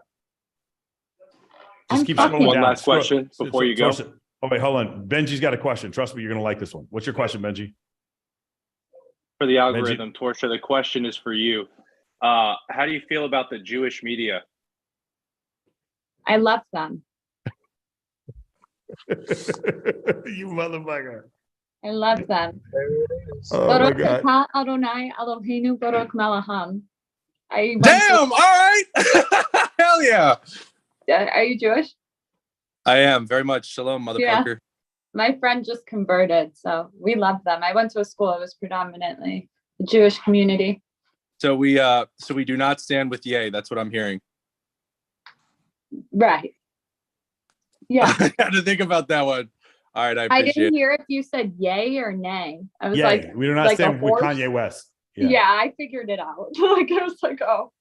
I'm Just keep fine. scrolling One down. last question before you go. Torsia. Oh, wait, hold on. Benji's got a question. Trust me, you're going to like this one. What's your question, Benji? For the algorithm, Torsia, the question is for you. How do you feel about the Jewish media? I love them. You motherfucker. I love them. Oh, my Baruch God. atah Adonai Eloheinu Baruch Melaham. Damn! All right. Hell yeah. Are you Jewish? I am very much. Shalom, motherfucker. Yeah. My friend just converted, so we love them. I went to a school that was predominantly the Jewish community. So we do not stand with Ye. That's what I'm hearing. Right. Yeah. I had to think about that one. All right, I I appreciate didn't it. hear if you said yay or nay. I was Yeah, like, we do not like stand a with horse? Kanye West. Yeah. I figured it out. Like I was like, oh.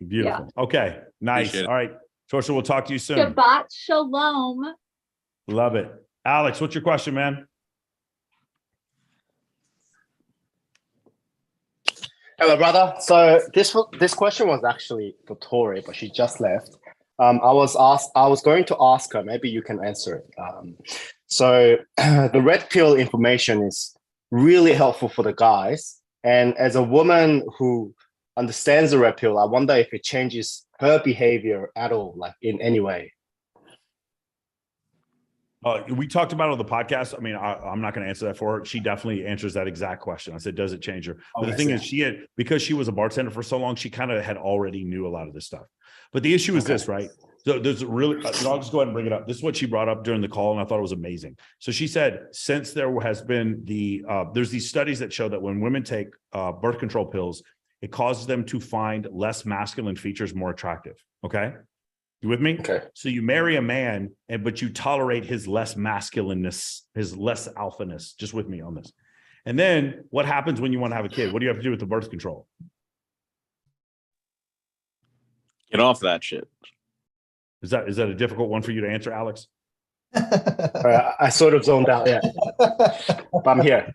Beautiful. Okay, nice. Appreciate it. All right, Torsia, we'll talk to you soon. Shabbat shalom. Love it. Alex, what's your question, man? Hello, brother. So this question was actually for Tori, but she just left. I was going to ask her. Maybe you can answer it. So the red pill information is really helpful for the guys. And as a woman who understands the red pill, I wonder if it changes her behavior at all, like in any way. We talked about it on the podcast. I mean, I'm not going to answer that for her. She definitely answers that exact question. I said, does it change her? But the thing is, because she was a bartender for so long, she kind of had already knew a lot of this stuff. But the issue is this, right? So there's really, I'll just go ahead and bring it up. This is what she brought up during the call, and I thought it was amazing. So she said, since there has been there's these studies that show that when women take birth control pills, it causes them to find less masculine features more attractive. Okay. You with me? Okay. So you marry a man, but you tolerate his less masculineness, his less alphaness. Just with me on this. And then what happens when you want to have a kid? What do you have to do with the birth control? Get off that shit. Is that a difficult one for you to answer, Alex? I sort of zoned out. Yeah, but I'm here.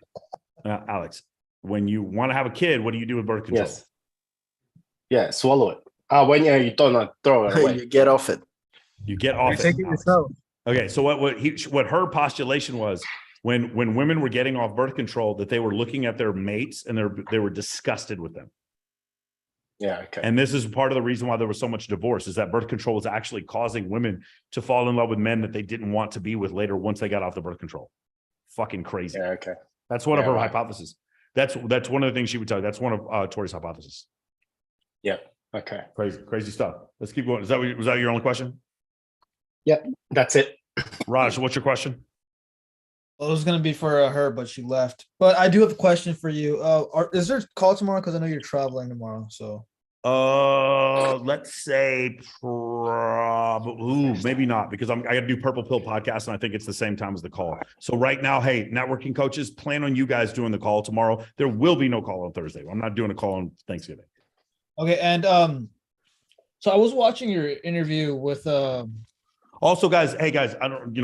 Alex, when you want to have a kid, what do you do with birth control? Yes. Yeah, swallow it. When you don't throw it away. You get off it. You get off it. Alex. Okay, so what her postulation was when women were getting off birth control, that they were looking at their mates and they were disgusted with them. Yeah, okay. And this is part of the reason why there was so much divorce, is that birth control was actually causing women to fall in love with men that they didn't want to be with later once they got off the birth control. Fucking crazy. Yeah, okay. That's one of her right. hypotheses. That's one of the things she would tell you. That's one of Tori's hypotheses. Yeah. Okay. Crazy stuff. Let's keep going. Was that your only question? Yep, that's it. Raj, what's your question? Well, it was gonna be for her, but she left. But I do have a question for you. Is there a call tomorrow? Because I know you're traveling tomorrow. So Let's say maybe not, because I got to do Purple Pill podcast, and I think it's the same time as the call. So right now, hey, networking coaches, plan on you guys doing the call tomorrow. There will be no call on Thursday. I'm not doing a call on Thanksgiving. okay, and so I was watching your interview with Also, guys, hey guys, I don't,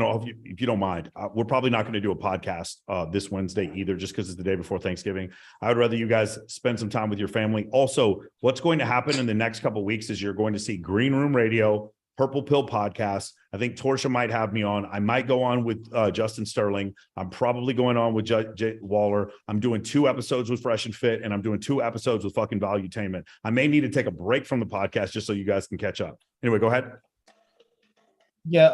if you don't mind, we're probably not going to do a podcast this Wednesday either, just because it's the day before Thanksgiving. I would rather you guys spend some time with your family. Also, what's going to happen in the next couple of weeks is you're going to see Green Room Radio, Purple Pill podcast. I think Torsia might have me on. I might go on with Justin Sterling. I'm probably going on with Jay Waller. I'm doing 2 episodes with Fresh and Fit, and I'm doing 2 episodes with fucking Valuetainment. I may need to take a break from the podcast just so you guys can catch up. Anyway, go ahead. yeah.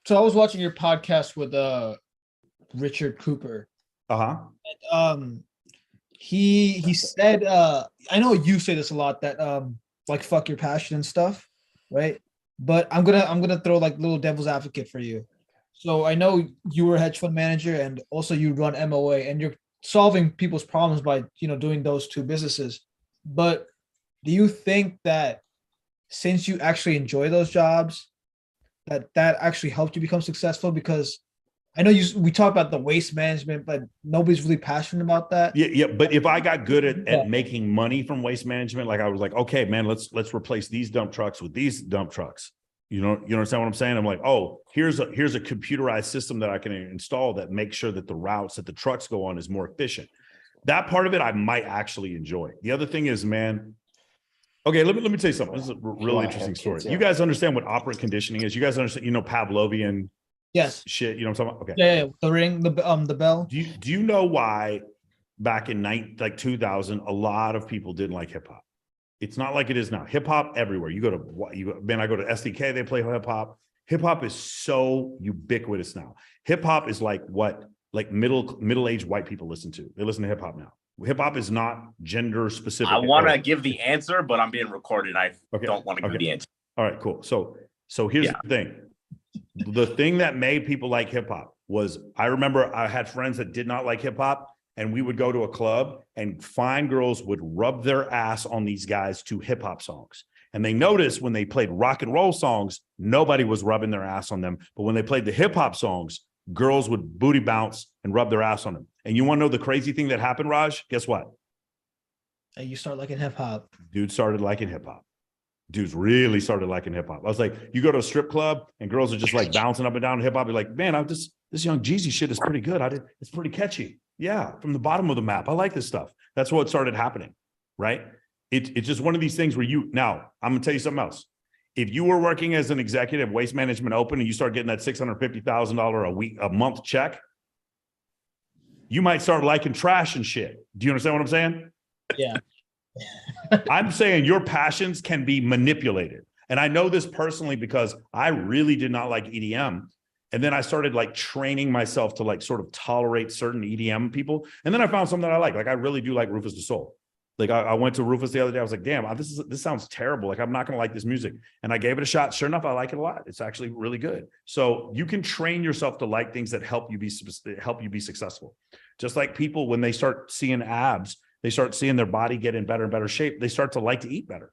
So I was watching your podcast with Richard Cooper. Uh-huh. And, he said, I know you say this a lot, that like fuck your passion and stuff, right? But I'm gonna throw like little devil's advocate for you. So I know you were a hedge fund manager and also you run MOA and you're solving people's problems by doing those two businesses. But do you think that since you actually enjoy those jobs, that actually helped you become successful? Because I know we talk about the waste management, but nobody's really passionate about that. Yeah. But if I got good at Yeah. making money from waste management, like I was like, okay, man, let's replace these dump trucks with these dump trucks. You understand what I'm saying? I'm like, oh, here's a computerized system that I can install that makes sure that the routes that the trucks go on is more efficient. That part of it I might actually enjoy. The other thing is, man, okay, let me tell you something. This is a really interesting story. You guys understand what operant conditioning is? You guys understand, Pavlovian Yes. shit, you know what I'm talking about? Okay. Yeah, the ring, the bell. Do you know why back in 2000 a lot of people didn't like hip hop? It's not like it is now. Hip hop everywhere. I go to SDK, they play hip hop. Hip hop is so ubiquitous now. Hip hop is like what middle-aged white people listen to. They listen to hip hop now. Hip hop is not gender specific. I want to give the answer, but I'm being recorded. I don't want to give the answer. All right, cool. So here's the thing. The thing that made people like hip hop was, I remember I had friends that did not like hip hop, and we would go to a club and fine girls would rub their ass on these guys to hip hop songs. And they noticed when they played rock and roll songs, nobody was rubbing their ass on them. But when they played the hip hop songs, girls would booty bounce and rub their ass on them. And you want to know the crazy thing that happened, Raj? Guess what? And you start liking hip hop. Dude started liking hip hop. Dudes really started liking hip hop. I was like, you go to a strip club and girls are just like bouncing up and down hip hop. You're like, man, this Young Jeezy shit is pretty good. It's pretty catchy. Yeah, from the bottom of the map. I like this stuff. That's what started happening, right? It's just one of these things where now, I'm gonna tell you something else. If you were working as an executive, Waste Management Open, and you start getting that $650,000 a month check, you might start liking trash and shit. Do you understand what I'm saying? Yeah. I'm saying your passions can be manipulated. And I know this personally because I really did not like EDM. And then I started like training myself to like sort of tolerate certain EDM people. And then I found something that I like. Like I really do like Rufus the Soul. Like I went to Rufus the other day. I was like, damn, this sounds terrible. Like I'm not going to like this music. And I gave it a shot. Sure enough, I like it a lot. It's actually really good. So you can train yourself to like things that help you be successful. Just like people, when they start seeing abs, they start seeing their body get in better and better shape. They start to like to eat better.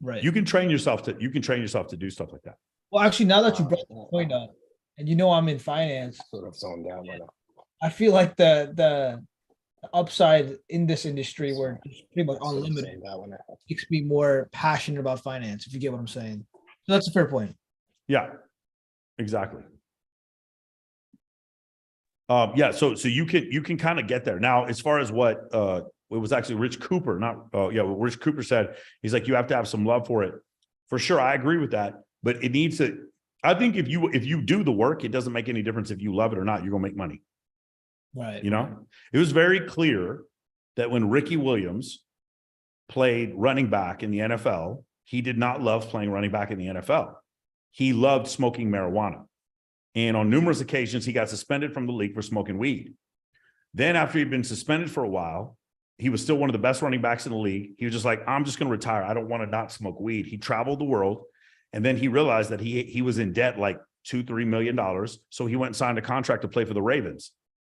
Right. You can train yourself to do stuff like that. Well, actually, now that you brought the point up, and I'm in finance, sort of zoned down right now. I feel like the upside in this industry where it's pretty much unlimited makes me more passionate about finance, if you get what I'm saying. So that's a fair point. Yeah, exactly. Yeah, so you can kind of get there. Now, as far as what it was actually Rich Cooper, what Rich Cooper said, he's like, you have to have some love for it. For sure, I agree with that, but it needs to. I think if you do the work, it doesn't make any difference if you love it or not. You're gonna make money. Right. It was very clear that when Ricky Williams played running back in the NFL, he did not love playing running back in the NFL. He loved smoking marijuana. And on numerous occasions, he got suspended from the league for smoking weed. Then after he'd been suspended for a while, he was still one of the best running backs in the league. He was just like, I'm just going to retire. I don't want to not smoke weed. He traveled the world. And then he realized that he was in debt like $2-3 million. So he went and signed a contract to play for the Ravens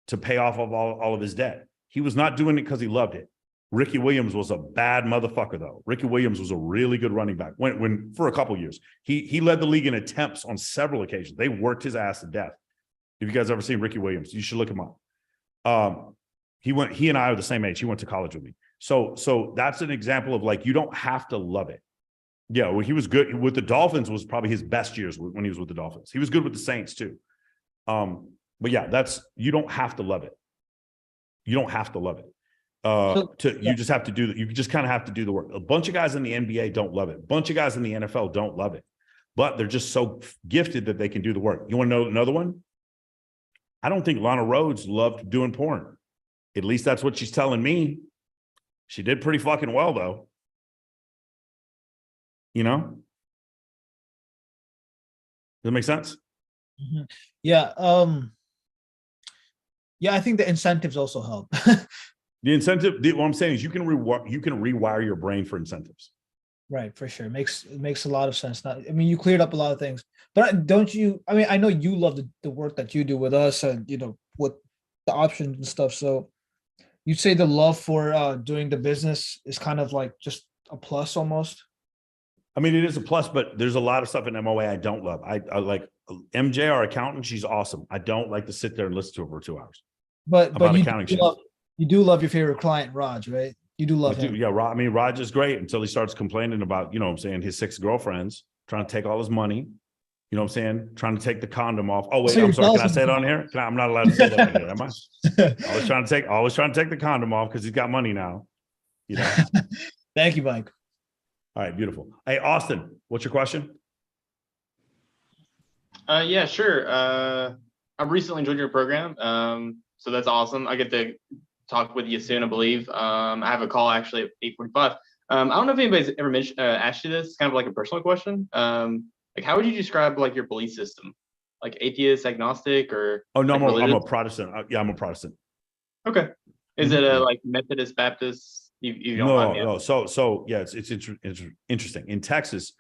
to pay off of all of his debt. He was not doing it because he loved it. Ricky Williams was a bad motherfucker, though. Ricky Williams was a really good running back when for a couple of years. He led the league in attempts on several occasions. They worked his ass to death. If you guys ever seen Ricky Williams, you should look him up. He and I are the same age. He went to college with me. So that's an example of like, you don't have to love it. Yeah, well, he was good with the Dolphins, was probably his best years when he was with the Dolphins. He was good with the Saints too. But yeah, you don't have to love it. You don't have to love it. You just have to you just kind of have to do the work. A bunch of guys in the NBA don't love it. A bunch of guys in the NFL don't love it, but they're just so gifted that they can do the work. You want to know another one? I don't think Lana Rhodes loved doing porn. At least that's what she's telling me. She did pretty fucking well though. Does that make sense? Mm-hmm. Yeah. Yeah, I think the incentives also help. The incentive, what I'm saying is you can rewire your brain for incentives. Right, for sure. It makes a lot of sense. Not, I mean, you cleared up a lot of things, but don't you? I mean, I know you love the work that you do with us, and with the options and stuff. So you'd say the love for doing the business is kind of like just a plus almost. I mean, it is a plus, but there's a lot of stuff in MOA I don't love. I like MJ, our accountant. She's awesome. I don't like to sit there and listen to her for 2 hours. But about you accounting shit. You do love your favorite client, Raj, right? You do love him. Yeah, I mean, Raj is great until he starts complaining about, what I'm saying, his 6 girlfriends, trying to take all his money. You know what I'm saying? Trying to take the condom off. Oh, wait, So I'm sorry. Can I jealous say it of on here? I'm not allowed to say that on here, am I? Always trying to take the condom off because he's got money now. Thank you, Mike. All right, beautiful. Hey, Austin, what's your question? Yeah, sure. I've recently joined your program. So that's awesome. I get to talk with you soon, I believe. I have a call actually at 8:45. I don't know if anybody's ever asked you this, kind of like a personal question. Like, how would you describe like your belief system? Like atheist, agnostic, or Oh, no, like, I'm a Protestant. Yeah, I'm a Protestant. Okay. Is it a like Methodist, Baptist? You don't mind me asking. No. So yeah, it's interesting. In Texas,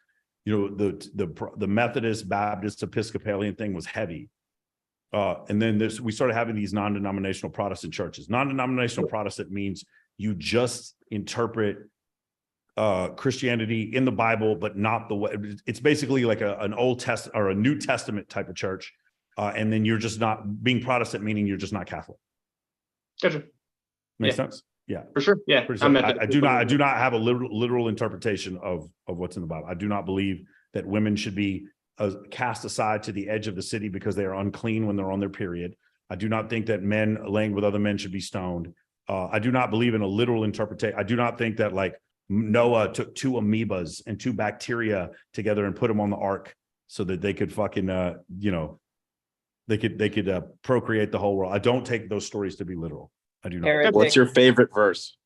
the Methodist, Baptist, Episcopalian thing was heavy. And then we started having these non-denominational Protestant churches. Non-denominational Protestant means you just interpret Christianity in the Bible, but not the way. It's basically like an Old Testament or a New Testament type of church. And then you're just not being Protestant, meaning you're just not Catholic. Gotcha. Makes sense? Yeah. For sure. Yeah. I do not have a literal interpretation of what's in the Bible. I do not believe that women should be cast aside to the edge of the city because they are unclean when they're on their period. I do not think that men laying with other men should be stoned. I do not believe in a literal interpretation. I do not think that like Noah took 2 amoebas and 2 bacteria together and put them on the ark so that they could fucking, they could procreate the whole world. I don't take those stories to be literal. I do not. What's your favorite verse?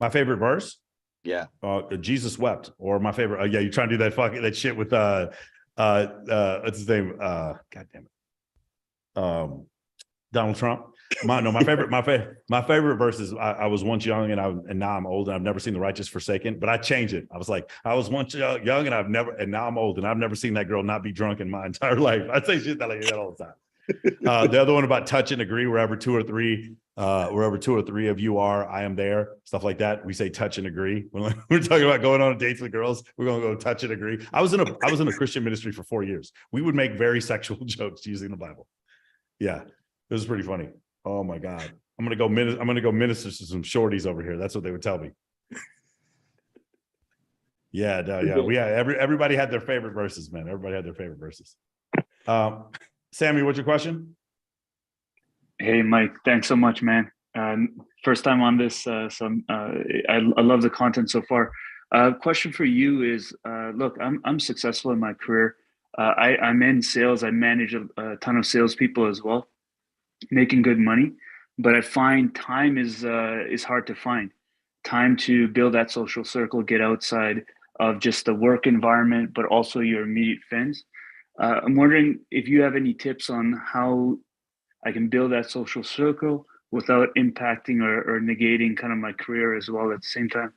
My favorite verse? Yeah. Jesus wept. Or my favorite. Yeah, you trying to do that shit with what's his name? God damn it. Donald Trump. My favorite verse is I was once young and now I'm old and I've never seen the righteous forsaken, but I changed it. I was like, I was once young and now I'm old and I've never seen that girl not be drunk in my entire life. I say shit like that all the time. The other one about touch and agree, wherever two or three of you are, I am there, stuff like that. We say touch and agree. When we're talking about going on dates with girls, we're going to go touch and agree. I was in a Christian ministry for 4 years. We would make very sexual jokes using the Bible. Yeah, it was pretty funny. Oh my God. I'm going to go minister to some shorties over here. That's what they would tell me. Yeah. Everybody had their favorite verses, man. Everybody had their favorite verses. Sammy, what's your question? Hey, Mike, thanks so much, man. First time on this, I love the content so far. Question for you is, look, I'm successful in my career. I'm in sales. I manage a ton of salespeople as well, making good money. But I find time is hard to find. Time to build that social circle, get outside of just the work environment, but also your immediate friends. I'm wondering if you have any tips on how I can build that social circle without impacting or negating kind of my career as well at the same time.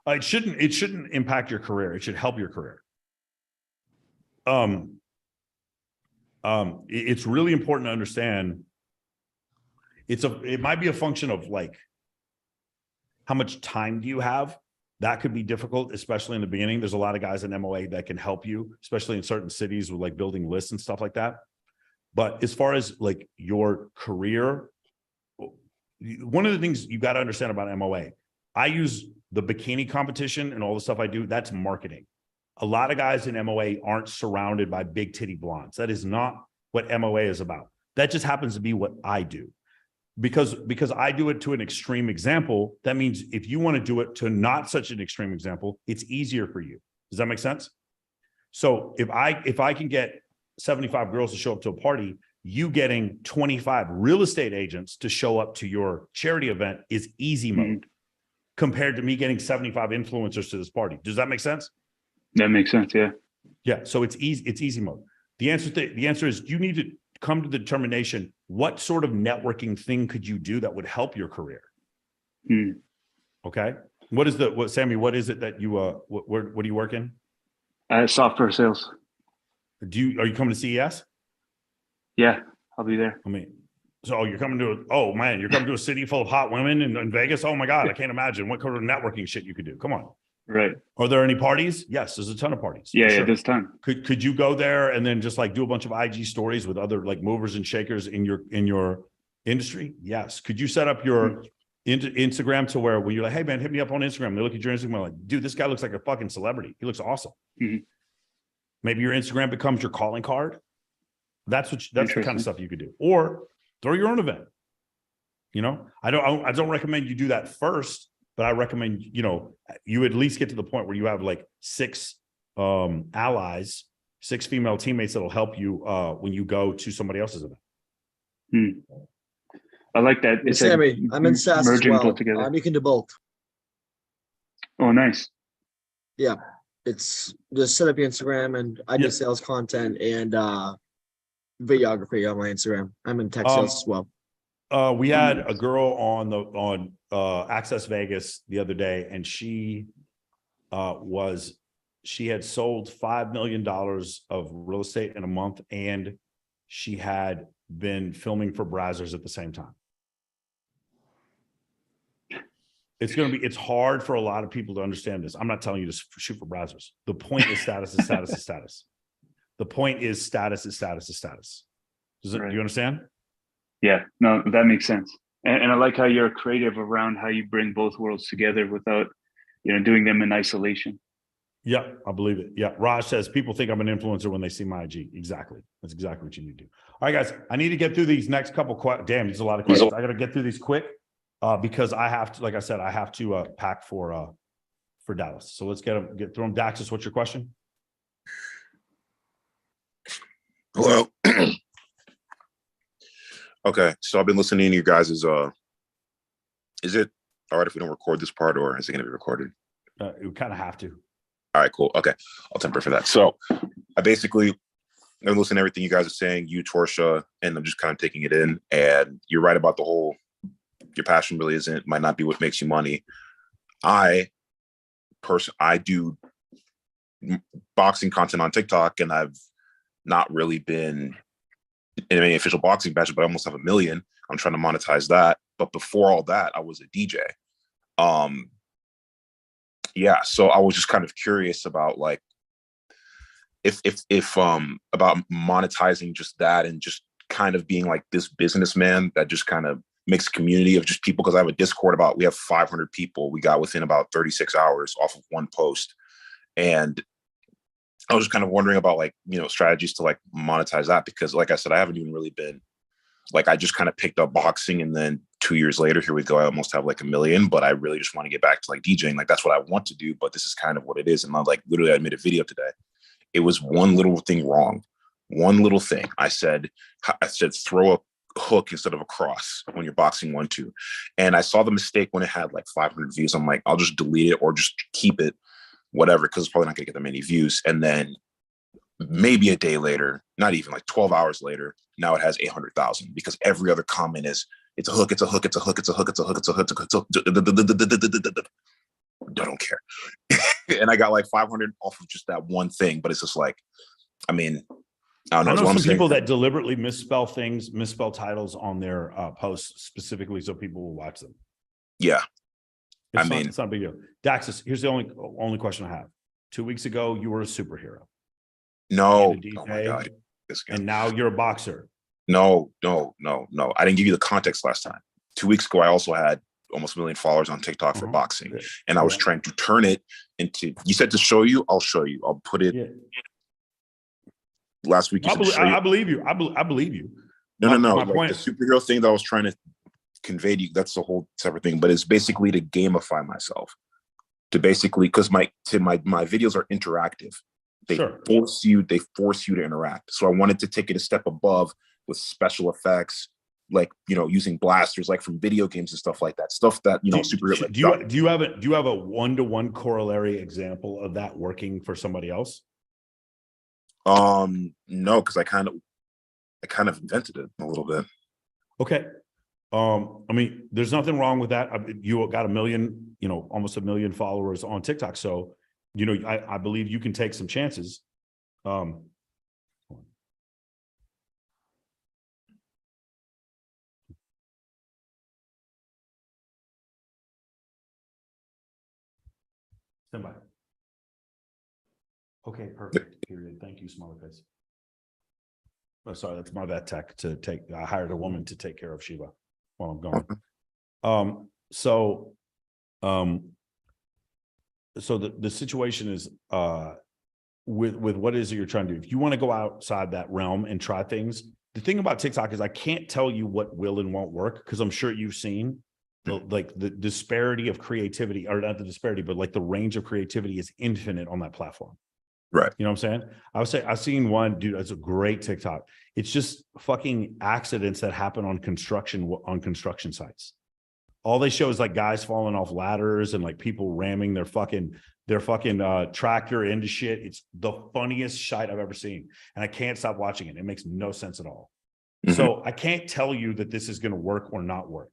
It shouldn't impact your career. It should help your career. It's really important to understand. It might be a function of like, how much time do you have? That could be difficult, especially in the beginning. There's a lot of guys in MOA that can help you, especially in certain cities with like building lists and stuff like that. But as far as like your career, one of the things you got to understand about MOA, I use the bikini competition and all the stuff I do, that's marketing. A lot of guys in MOA aren't surrounded by big titty blondes. That is not what MOA is about. That just happens to be what I do. Because I do it to an extreme example, that means if you want to do it to not such an extreme example, it's easier for you. Does that make sense? So if I can get 75 girls to show up to a party, you getting 25 real estate agents to show up to your charity event is easy mode compared to me getting 75 influencers to this party. Does that make sense? That makes sense. Yeah. Yeah. So it's easy mode. The answer is you need to come to the determination, what sort of networking thing could you do that would help your career? Okay. Sammy, what is it that you, what do you work in? Software sales. Are you coming to CES? Yeah, I'll be there. I mean, so you're coming to a city full of hot women in Vegas? Oh my God, I can't imagine what kind of networking shit you could do. Come on. Right. Are there any parties? Yes, there's a ton of parties. Yeah, sure. there's a ton. Could you go there and then just like do a bunch of IG stories with other like movers and shakers in your industry? Yes. Could you set up your Instagram to where when you're like, hey man, hit me up on Instagram. They look at your Instagram like, dude, this guy looks like a fucking celebrity. He looks awesome. Maybe your Instagram becomes your calling card. That's the kind of stuff you could do. Or throw your own event. You know, I don't recommend you do that first, but I recommend, you at least get to the point where you have like 6 allies, 6 female teammates that'll help you when you go to somebody else's event. I like that. It's Sammy, I'm in SAS as well. You can do both. Oh, nice. Yeah. It's just set up your Instagram and I do sales content and videography on my Instagram. I'm in tech sales as well. We had a girl on Access Vegas the other day, and she had sold $5 million of real estate in a month, and she had been filming for Brazzers at the same time. It's hard for a lot of people to understand this. I'm not telling you to shoot for Brazzers. The point is status is status is status. The point is status is status is status. Do you understand? Yeah, no, that makes sense. And I like how you're creative around how you bring both worlds together without, doing them in isolation. Yeah, I believe it. Yeah. Raj says people think I'm an influencer when they see my IG. Exactly. That's exactly what you need to do. All right, guys, I need to get through these next couple. Damn, there's a lot of questions. I got to get through these quick because I have to, like I said, I have to pack for Dallas. So let's get through them. Daxus, what's your question? Hello. Okay, so I've been listening to you guys. Is it all right if we don't record this part, or is it going to be recorded? We kind of have to. All right, cool. Okay, I'll temper for that. So I basically I'm listening to everything you guys are saying, you, Torsha, and I'm just kind of taking it in. And you're right about the whole, your passion really might not be what makes you money. I do boxing content on TikTok, and I've not really been in any official boxing match, but I almost have 1 million. I'm trying to monetize that. But before all that, I was a DJ. Yeah. So I was just kind of curious about like, if about monetizing just that and just kind of being like this businessman that just kind of makes a community of just people. Cause I have a Discord we have 500 people we got within about 36 hours off of one post. And I was just kind of wondering about like, strategies to like monetize that, because like I said, I haven't even really been like, I just kind of picked up boxing, and then 2 years later, here we go. I almost have like 1 million, but I really just want to get back to like DJing. Like, that's what I want to do, but this is kind of what it is. And I like, literally, I made a video today. It was one little thing wrong. One little thing. I said, throw a hook instead of a cross when you're boxing 1-2. And I saw the mistake when it had like 500 views. I'm like, I'll just delete it or just keep it, whatever, because it's probably not gonna get that many views. And then maybe a day later, not even like 12 hours later, now it has 800,000, because every other comment is, it's a hook, it's a hook, it's a hook, it's a hook, it's a hook, it's a hook, it's a hook. I don't care. And I got like 500 off of just that one thing, but it's just like, I mean, I don't know. I know some people that deliberately misspell things, misspell titles on their posts specifically so people will watch them. Yeah. It's not a big deal. Daxus, here's the only question I have. 2 weeks ago, you were a superhero. No. DJ, oh my God. And now you're a boxer. No. I didn't give you the context last time. 2 weeks ago, I also had almost 1 million followers on TikTok for boxing. And I was trying to turn it into, you said to show you, I'll show you. I'll put it. Last week, I believe you. I believe you. No. Like the superhero thing that I was trying to convey to you, that's a whole separate thing, but it's basically to gamify myself, to basically, because my videos are interactive. They force you to interact. So I wanted to take it a step above with special effects, like, using blasters, like from video games and stuff like that. Stuff that, superhero. Do you have a 1-to-1 corollary example of that working for somebody else? No, because kind of invented it a little bit. Okay. I mean, there's nothing wrong with that. You got 1 million, almost 1 million followers on TikTok. So, I believe you can take some chances. Stand by. Okay, perfect. Period. Thank you, smaller face. Oh, sorry, that's my vet tech to take. I hired a woman to take care of Shiva while I'm gone. So the situation is with what is it you're trying to do? If you want to go outside that realm and try things, the thing about TikTok is I can't tell you what will and won't work, because I'm sure you've seen the disparity of creativity, or not the disparity, but like the range of creativity is infinite on that platform. Right. You know what I'm saying? I would say I've seen one dude. It's a great TikTok. It's just fucking accidents that happen on construction sites. All they show is like guys falling off ladders and like people ramming their fucking tractor into shit. It's the funniest shit I've ever seen, and I can't stop watching it. It makes no sense at all. So I can't tell you that this is going to work or not work.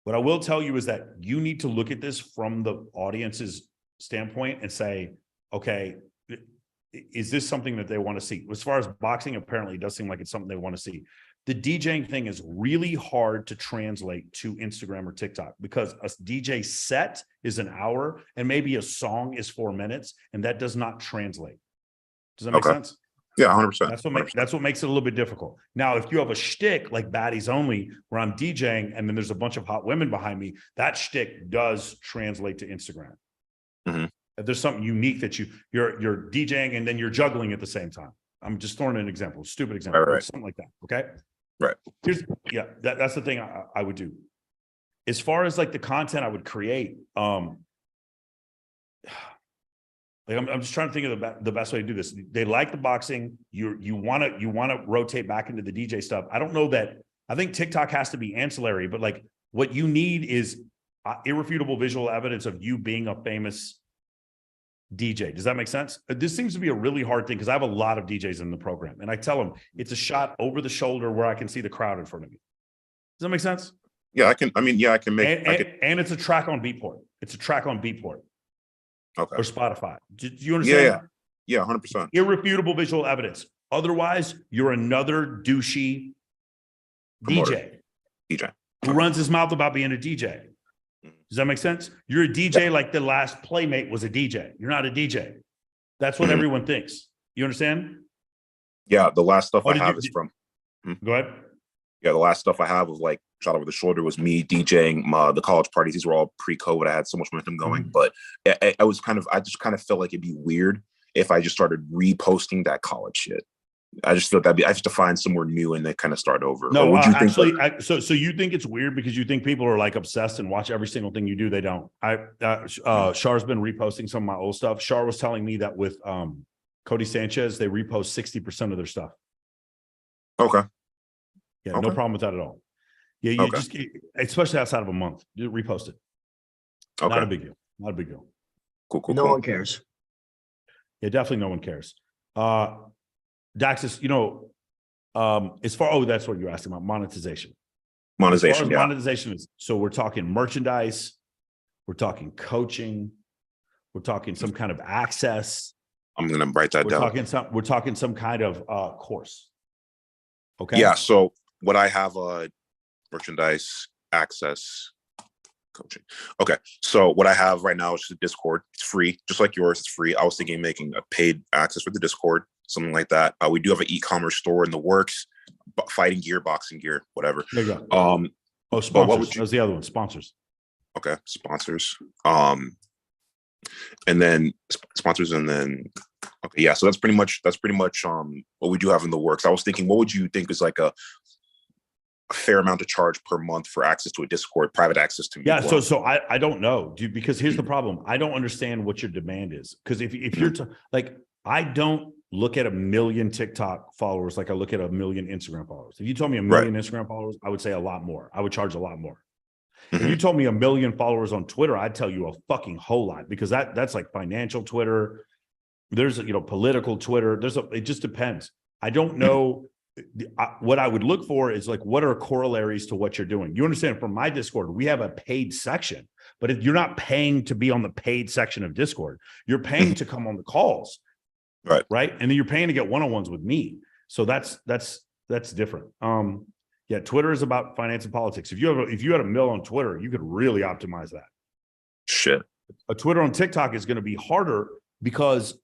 What I will tell you is that you need to look at this from the audience's standpoint and say, okay, is this something that they want to see? As far as boxing, apparently it does seem like it's something they want to see. The DJing thing is really hard to translate to Instagram or TikTok, because a DJ set is an hour and maybe a song is 4 minutes, and that does not translate. Does that make sense? Yeah, 100%. That's what makes it a little bit difficult. Now, if you have a shtick like Baddies Only, where I'm DJing and then there's a bunch of hot women behind me, that shtick does translate to Instagram. If there's something unique that you're DJing and then you're juggling at the same time. I'm just throwing an example, stupid example, right. something like that. Okay. Right. That's the thing I would do. As far as like the content I would create, I'm just trying to think of the best way to do this. They like the boxing. You want to rotate back into the DJ stuff. I don't know that. I think TikTok has to be ancillary, but like what you need is irrefutable visual evidence of you being a famous DJ. Does that make sense? This seems to be a really hard thing, because I have a lot of DJs in the program, and I tell them it's a shot over the shoulder where I can see the crowd in front of me. Does that make sense? Yeah, I can make. And it's a track on Beatport. It's a track on Beatport. Okay. Or Spotify. Do you understand? Yeah, 100%. Irrefutable visual evidence. Otherwise, you're another douchey DJ who runs his mouth about being a DJ. Does that make sense? You're a DJ like the last Playmate was a DJ. You're not a DJ. That's what everyone thinks. You understand? Yeah, the last stuff I have is from. Go ahead. Yeah, the last stuff I have of like shot over the shoulder was me DJing the college parties. These were all pre-COVID. I had so much momentum going, but I just kind of felt like it'd be weird if I just started reposting that college shit. I just feel I have to find somewhere new and then kind of start over. No, would you actually, so you think it's weird because you think people are like obsessed and watch every single thing you do? They don't. Char's been reposting some of my old stuff. Char was telling me that with Cody Sanchez, they repost 60% of their stuff. Okay. Yeah, no problem with that at all. Yeah, you just, especially outside of a month, you repost it. Okay. Not a big deal. Not a big deal. Cool. No one cares. Yeah, definitely no one cares. Daxis, that's what you're asking about, monetization. Monetization, yeah. Monetization is, so we're talking merchandise, we're talking coaching, we're talking some kind of access. I'm gonna write that down. We're talking some kind of course. Okay. Yeah. So what I have, merchandise, access, coaching. Okay. So what I have right now is just a Discord. It's free, just like yours. It's free. I was thinking making a paid access for the Discord, something like that. We do have an e-commerce store in the works, fighting gear, boxing gear, whatever. There you go. Sponsors. What would was the other one? Sponsors. Okay, sponsors. And then sponsors, and then okay, yeah. So that's pretty much what we do have in the works. I was thinking, what would you think is like a fair amount to charge per month for access to a Discord, private access to me? Yeah, so I don't know, dude, because here's the problem. I don't understand what your demand is. Because if you're like, I don't look at 1 million TikTok followers like I look at 1 million Instagram followers. If you told me 1 million Instagram followers, I would say a lot more. I would charge a lot more. If you told me 1 million followers on Twitter, I'd tell you a fucking whole lot, because that's like financial Twitter. There's political Twitter. It just depends. I don't know what I would look for is like, what are corollaries to what you're doing? You understand, from my Discord, we have a paid section, but if you're not paying to be on the paid section of Discord, you're paying to come on the calls. Right. And then you're paying to get one-on-ones with me. So that's different. Yeah, Twitter is about finance and politics. If you had a mill on Twitter, you could really optimize that. Shit. A Twitter on TikTok is going to be harder because,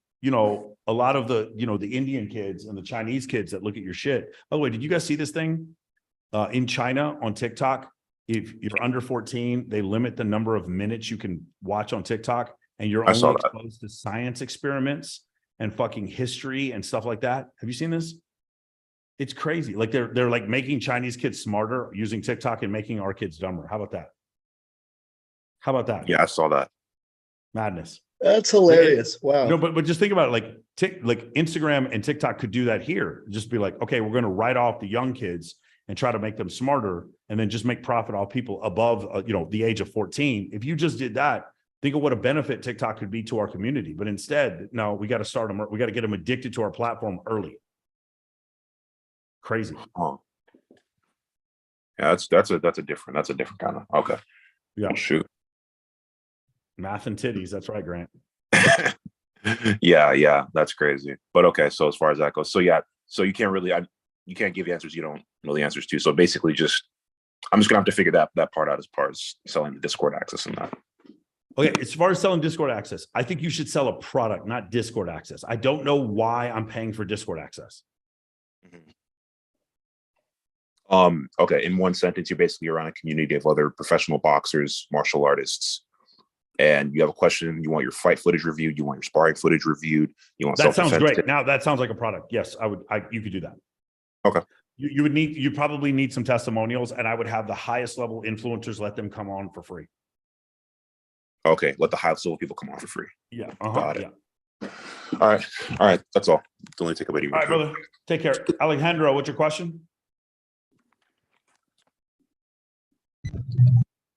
a lot of the, the Indian kids and the Chinese kids that look at your shit. By the way, did you guys see this thing in China on TikTok? If you're under 14, they limit the number of minutes you can watch on TikTok, and you're only exposed to science experiments and fucking history and stuff like that. Have you seen this? It's crazy. Like they're like making Chinese kids smarter using TikTok and making our kids dumber. How about that? How about that? Yeah, I saw that. Madness. That's hilarious. Wow. No, but just think about it. Like Instagram and TikTok could do that here. Just be like, okay, we're going to write off the young kids and try to make them smarter, and then just make profit off people above, the age of 14. If you just did that, think of what a benefit TikTok could be to our community. But instead, no, we got to start them. We got to get them addicted to our platform early. Crazy. Oh. Yeah, that's a different kind of, okay. Yeah. Shoot. Math and titties. That's right, Grant. Yeah, that's crazy. But okay, so as far as that goes, so you can't really, you can't give answers you don't know the answers to. So basically, I'm just gonna have to figure that part out as far as selling the Discord access and that. Okay, as far as selling Discord access, I think you should sell a product, not Discord access. I don't know why I'm paying for Discord access. Okay, in one sentence, you're basically around a community of other professional boxers, martial artists, and you have a question, you want your fight footage reviewed, you want your sparring footage reviewed, you want that sounds great. Now that sounds like a product. Yes, you could do that. Okay. You probably need some testimonials, and I would have the highest level influencers let them come on for free. Okay, let the highest level people come on for free. Yeah. Got it. Yeah. All right. That's all. Don't let me take a video. All right, brother. Take care. Alejandro, what's your question?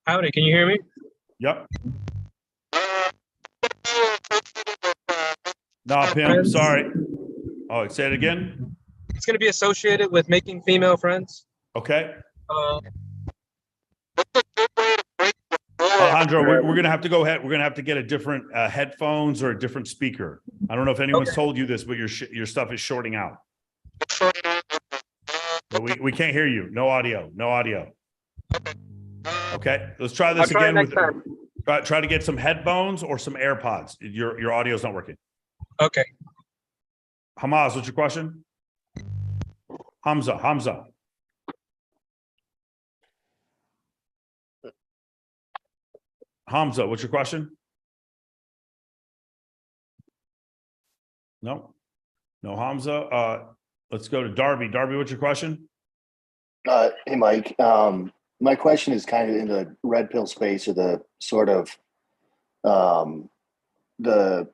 Howdy, can you hear me? Yep. No, Pim, sorry. Oh, say it again. It's going to be associated with making female friends. Okay. Alejandro, we're going to have to go ahead. We're going to have to get a different headphones or a different speaker. I don't know if anyone's told you this, but your stuff is shorting out. But we can't hear you. No audio. No audio. Okay, let's try this again. Try to get some headphones or some AirPods. Your audio's not working. Okay. Hamaz, what's your question? Hamza. Hamza, what's your question? No Hamza. Let's go to Darby. Darby, what's your question? Hey, Mike. My question is kind of in the red pill space, or the sort of the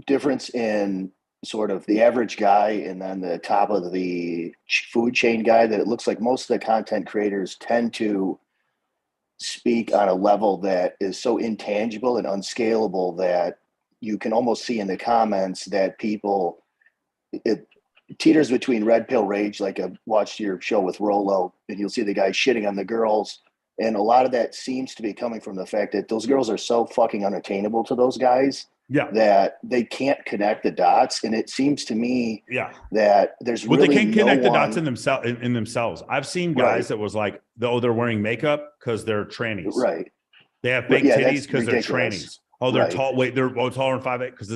difference in sort of the average guy and then the top of the food chain guy, that it looks like most of the content creators tend to speak on a level that is so intangible and unscalable that you can almost see in the comments that people, it teeters between red pill rage. Like I watched your show with Rolo, and you'll see the guy shitting on the girls. And a lot of that seems to be coming from the fact that those girls are so fucking unattainable to those guys that they can't connect the dots. And it seems to me that there's really they can't connect the dots in themselves. I've seen guys that was like, they're wearing makeup because they're trannies. Right. They have fake titties because they're ridiculous. trannies. Oh, they're tall. Wait, they're taller than 5'8" because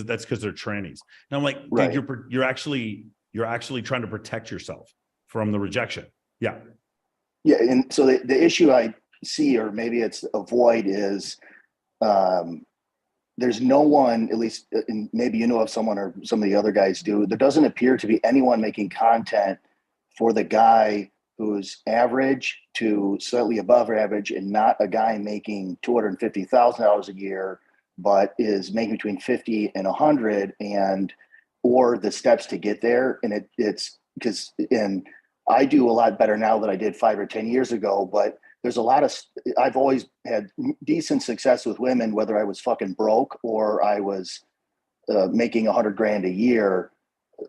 they're trannies. And I'm like, dude, you're actually trying to protect yourself from the rejection. Yeah. Yeah. And so the issue I see, or maybe it's a void, is there's no one, at least, and maybe you know of someone or some of the other guys do, there doesn't appear to be anyone making content for the guy who's average to slightly above average, and not a guy making $250,000 a year, but is making between 50 and 100, or the steps to get there. And it's because, and I do a lot better now than I did 5 or 10 years ago, but there's a lot of, I've always had decent success with women, whether I was fucking broke or I was making $100 grand a year,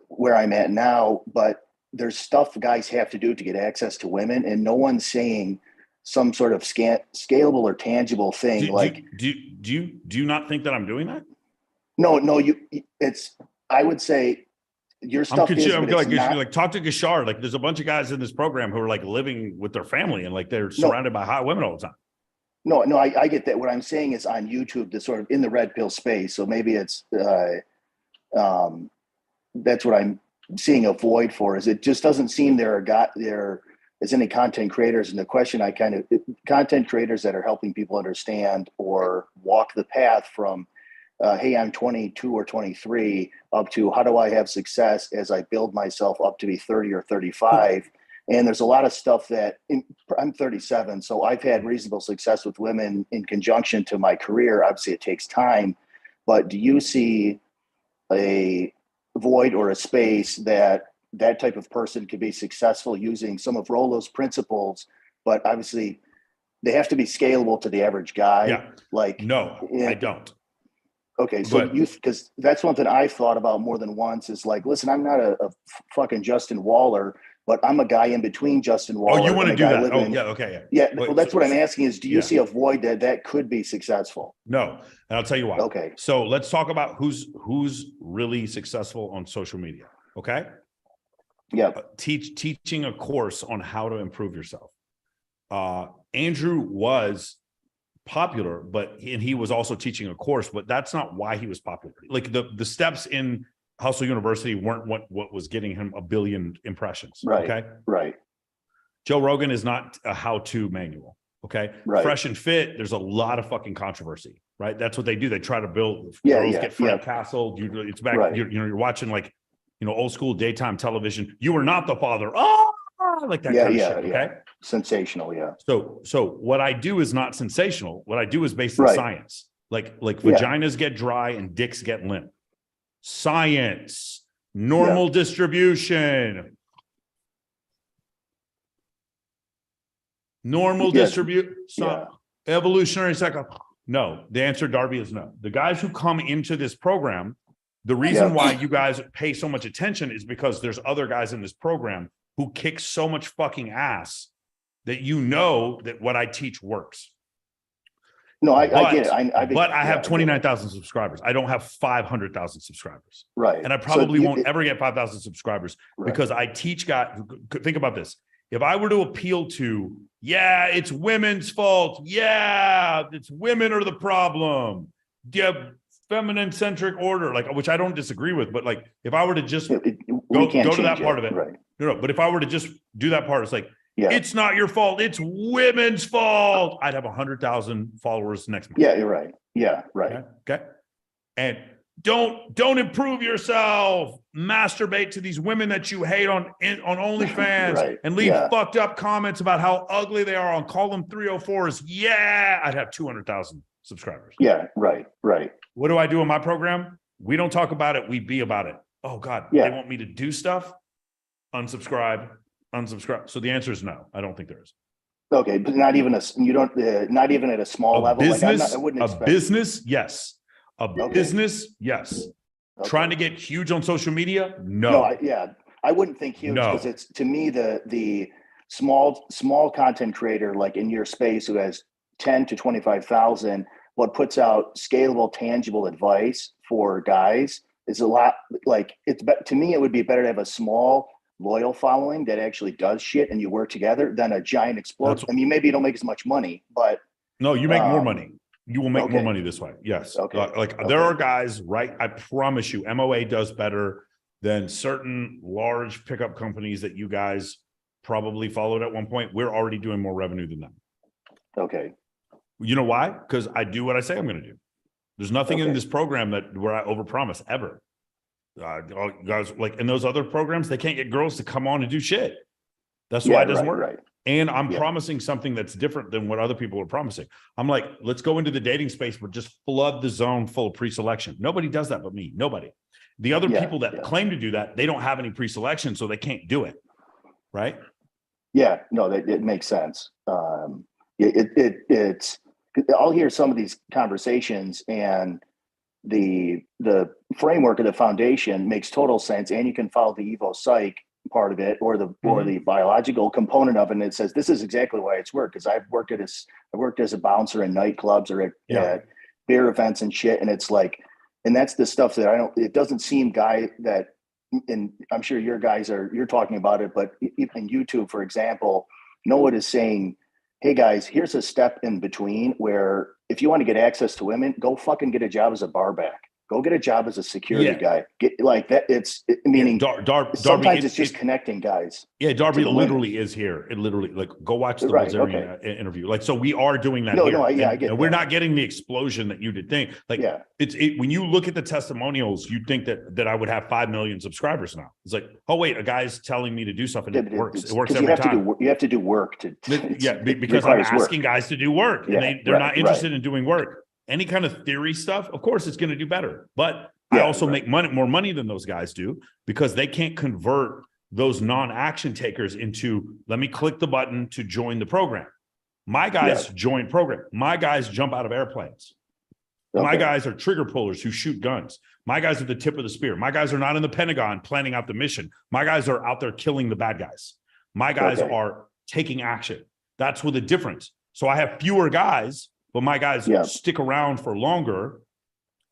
where I'm at now. But there's stuff guys have to do to get access to women, and no one's saying some sort of scalable or tangible thing. Do you not think that I'm doing that? No, I would say your stuff is, I'm but it's not. like talk to Gashar. Like there's a bunch of guys in this program who are like living with their family and like they're surrounded by hot women all the time. No, I get that. What I'm saying is on YouTube, the sort of in the red pill space. So maybe it's that's what I'm seeing a void for. Is it just doesn't seem there is any content creators. And the question content creators that are helping people understand or walk the path from, hey, I'm 22 or 23 up to how do I have success as I build myself up to be 30 or 35. And there's a lot of stuff I'm 37, so I've had reasonable success with women in conjunction to my career. Obviously, it takes time, but do you see a void or a space that type of person could be successful using some of Rollo's principles, but obviously they have to be scalable to the average guy? Yeah. No, I don't. Okay, so because that's one thing I've thought about more than once is like, listen, I'm not a fucking Justin Waller, but I'm a guy in between Justin Waller. Oh, you want to do that? Living, yeah, okay, yeah. Well, that's what I'm asking is, do you see a void that could be successful? No, and I'll tell you why. Okay. So let's talk about who's really successful on social media. Okay. Yeah. Teaching a course on how to improve yourself. Andrew was popular, and he was also teaching a course, but that's not why he was popular. Like the steps in Hustle University weren't what was getting him 1 billion impressions. Right. Okay. Right. Joe Rogan is not a how-to manual. Okay. Right. Fresh and Fit, there's a lot of fucking controversy, right? That's what they do. They try to build girls get Frank Castle. It's back, Right. You're watching like, old school daytime television. You are not the father. Oh, like that kind of shit. Okay. Sensational. Yeah. So what I do is not sensational. What I do is based on science. Like vaginas get dry and dicks get limp. Science, normal distribution, evolutionary cycle. No, the answer, Darby, is no. The guys who come into this program, the reason why you guys pay so much attention is because there's other guys in this program who kick so much fucking ass that that what I teach works. No, I get it. But I have 29,000 subscribers. I don't have 500,000 subscribers. Right. And I probably won't ever get 5,000 subscribers because I teach guys. Think about this. If I were to appeal to, it's women's fault. It's women are the problem. Feminine centric order, which I don't disagree with, but if I were to just go to that part of it, right. No, but if I were to just do that part, it's like, it's not your fault. It's women's fault. I'd have 100,000 followers next month. Yeah, you're right. Yeah, right. Okay. And don't improve yourself. Masturbate to these women that you hate on OnlyFans and leave fucked up comments about how ugly they are on Call Them 304s. Yeah, I'd have 200,000 subscribers. Yeah, right. What do I do in my program? We don't talk about it. We be about it. Oh God, they want me to do stuff. Unsubscribe. So the answer is no. I don't think there is. Okay, but not even not even at a small level. Business, I wouldn't expect business, yes. Business, yes. Okay. Trying to get huge on social media, no. I wouldn't think huge because it's, to me, the small content creator like in your space who has 10 to 25,000, what puts out scalable, tangible advice for guys is a lot. To me, it would be better to have a small, loyal following that actually does shit and you work together than a giant explosion. I mean, maybe you don't make as much money, but no, you make more money. You will make more money this way. Yes. Okay. There are guys, right? I promise you, MOA does better than certain large pickup companies that you guys probably followed at one point. We're already doing more revenue than them. Okay. You know why? Because I do what I say I'm going to do. There's nothing in this program where I overpromise ever. Guys, in those other programs, they can't get girls to come on and do shit. That's why it doesn't work. Right. And I'm promising something that's different than what other people are promising. I'm like, let's go into the dating space, but just flood the zone full of pre-selection. Nobody does that but me. Nobody. The other people that claim to do that, they don't have any pre-selection, so they can't do it. Right? Yeah, no, it makes sense. It's I'll hear some of these conversations and the framework of the foundation makes total sense, and you can follow the Evo Psych part of it or the biological component of it. And it says, this is exactly why it's worked. Cause I worked as a bouncer in nightclubs or at beer events and shit. And it's like, and that's the stuff that it doesn't seem that, and I'm sure you're talking about it, but even YouTube, for example, no one is saying, hey guys, here's a step in between where if you want to get access to women, go fucking get a job as a barback. Go get a job as a security guy. Get like that. Meaning sometimes it's just connecting guys. Yeah, Darby literally is here. It literally, like, go watch the Bilzerian interview. Like, so we are doing that here. I get and we're not getting the explosion that you did think. Like, when you look at the testimonials, you think that I would have 5 million subscribers now. It's like, oh wait, a guy's telling me to do something. It works. It works every time. You have to do work because I'm asking guys to do work, and they're not interested in doing work. Any kind of theory stuff, of course, it's going to do better. But I also make more money than those guys do because they can't convert those non-action takers into, let me click the button to join the program. My guys join program. My guys jump out of airplanes. My guys are trigger pullers who shoot guns. My guys are the tip of the spear. My guys are not in the Pentagon planning out the mission. My guys are out there killing the bad guys. My guys are taking action. That's with the difference. So I have fewer guys, but my guys stick around for longer,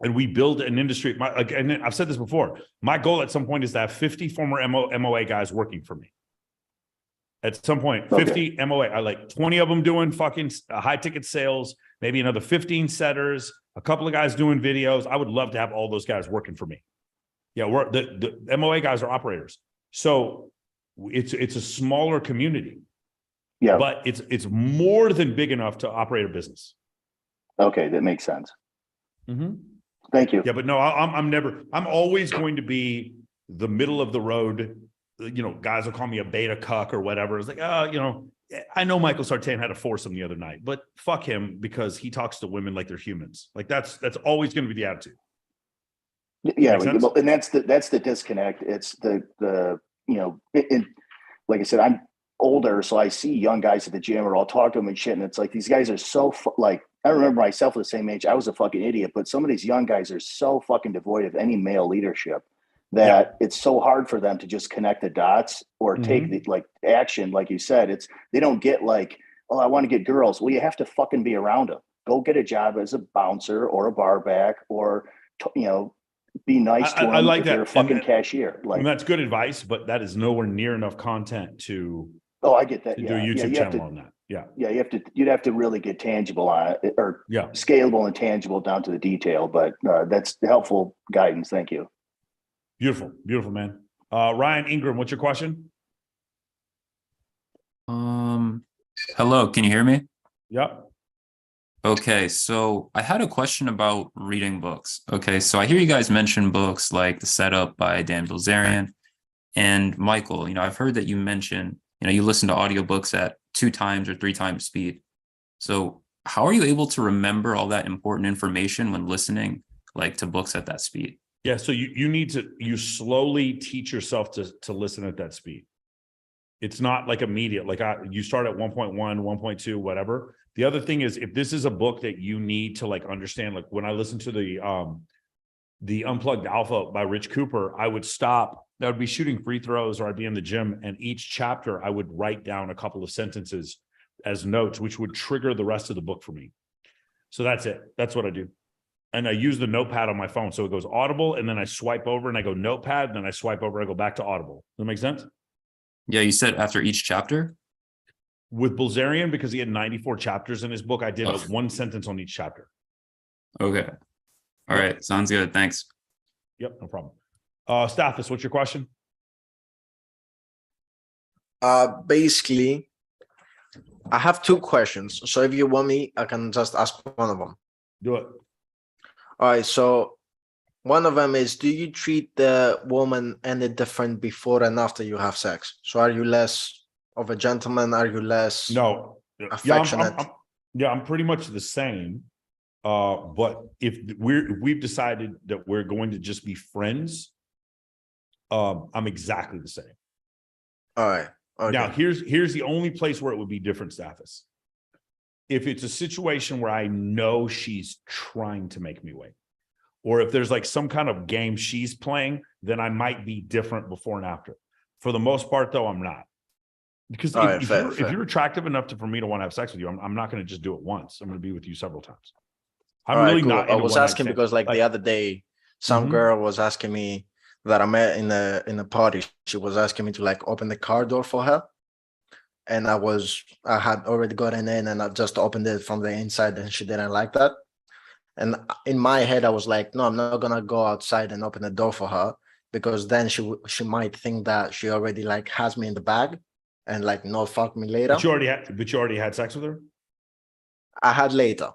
and we build an industry. And I've said this before. My goal at some point is to have 50 former MOA guys working for me. At some point, 50 MOA. I like 20 of them doing fucking high ticket sales, maybe another 15 setters, a couple of guys doing videos. I would love to have all those guys working for me. Yeah, the MOA guys are operators. So it's a smaller community. Yeah, but it's more than big enough to operate a business. Okay, that makes sense. Thank you. Yeah, but no, I'm always going to be the middle of the road. You know, guys will call me a beta cuck or whatever. It's like, I know Michael Sartain had a foursome the other night, but fuck him because he talks to women like they're humans. Like that's always going to be the attitude. Yeah, well, and that's the disconnect. It's the like I said, I'm older, so I see young guys at the gym or I'll talk to them and shit, and it's like these guys are so like, I remember myself at the same age, I was a fucking idiot, but some of these young guys are so fucking devoid of any male leadership that it's so hard for them to just connect the dots or take the like action. Like you said, they don't get like, oh, I want to get girls. Well, you have to fucking be around them. Go get a job as a bouncer or a barback or, be nice to them. I like if that. You're a fucking cashier. Like, and that's good advice, but that is nowhere near enough content to. Oh, I get that. Do a YouTube channel on that. Yeah. Yeah. You'd have to really get tangible on it or scalable and tangible down to the detail, but that's helpful guidance. Thank you. Beautiful. Beautiful, man. Ryan Ingram, what's your question? Hello, can you hear me? Yep. Okay, so I had a question about reading books. Okay, so I hear you guys mention books like The Setup by Dan Bilzerian and Michael. I've heard that you mention, you listen to audiobooks at 2 times or 3 times speed. So how are you able to remember all that important information when listening like to books at that speed? Yeah, so you slowly teach yourself to listen at that speed. It's not like immediate, like you start at 1.1, 1.2, whatever. The other thing is, if this is a book that you need to like understand, like when I listen to the Unplugged Alpha by Rich Cooper, I would stop. I would be shooting free throws or I'd be in the gym, and each chapter I would write down a couple of sentences as notes, which would trigger the rest of the book for me. So that's it. That's what I do. And I use the notepad on my phone. So it goes Audible, and then I swipe over and I go Notepad, and then I swipe over, I go back to Audible. Does that make sense? Yeah, you said after each chapter? With Bilzerian, because he had 94 chapters in his book, I did one sentence on each chapter. Okay. All right. Sounds good. Thanks. Yep, no problem. Stathis, what's your question? Basically, I have 2 questions. So if you want me, I can just ask one of them. Do it. All right. So one of them is, do you treat the woman any different before and after you have sex? So are you less of a gentleman? Are you less affectionate? I'm pretty much the same. But if we've decided that we're going to just be friends, I'm exactly the same. All right. Okay. Now here's the only place where it would be different, Stathis. If it's a situation where I know she's trying to make me wait, or if there's like some kind of game she's playing, then I might be different before and after. For the most part, though, I'm not. Because All right, if fair. you're attractive enough for me to want to have sex with you, I'm not going to just do it once. I'm going to be with you several times. I'm All right, really cool. not. I into was one-night asking stands. because like the other day, some Mhm. girl was asking me that I met in a party. She was asking me to like open the car door for her. And I had already gotten in and I just opened it from the inside and she didn't like that. And in my head, I was like, no, I'm not gonna go outside and open the door for her because then she might think that she already like has me in the bag and like not fuck me later. But you already had sex with her? I had later.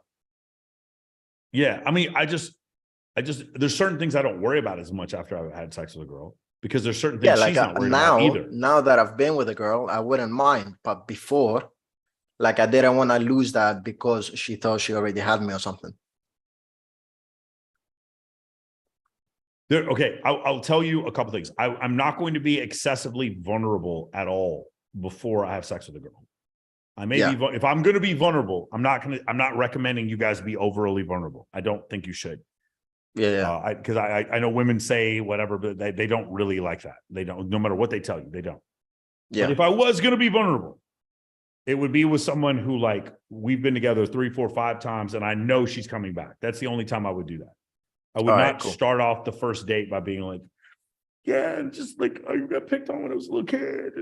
Yeah. I mean, I just there's certain things I don't worry about as much after I've had sex with a girl because there's certain things she's not worried about either. Now that I've been with a girl, I wouldn't mind. But before, like I didn't want to lose that because she thought she already had me or something. Okay, I'll tell you a couple things. I'm not going to be excessively vulnerable at all before I have sex with a girl. I may be if I'm going to be vulnerable. I'm not recommending you guys be overly vulnerable. I don't think you should. Yeah. Because I know women say whatever, but they don't really like that. They don't. No matter what they tell you, they don't. Yeah. But if I was going to be vulnerable, it would be with someone who like we've been together 3, 4, 5 times, and I know she's coming back. That's the only time I would do that. I would not start off the first date by being like, yeah, just like, oh, you got picked on when I was a little kid.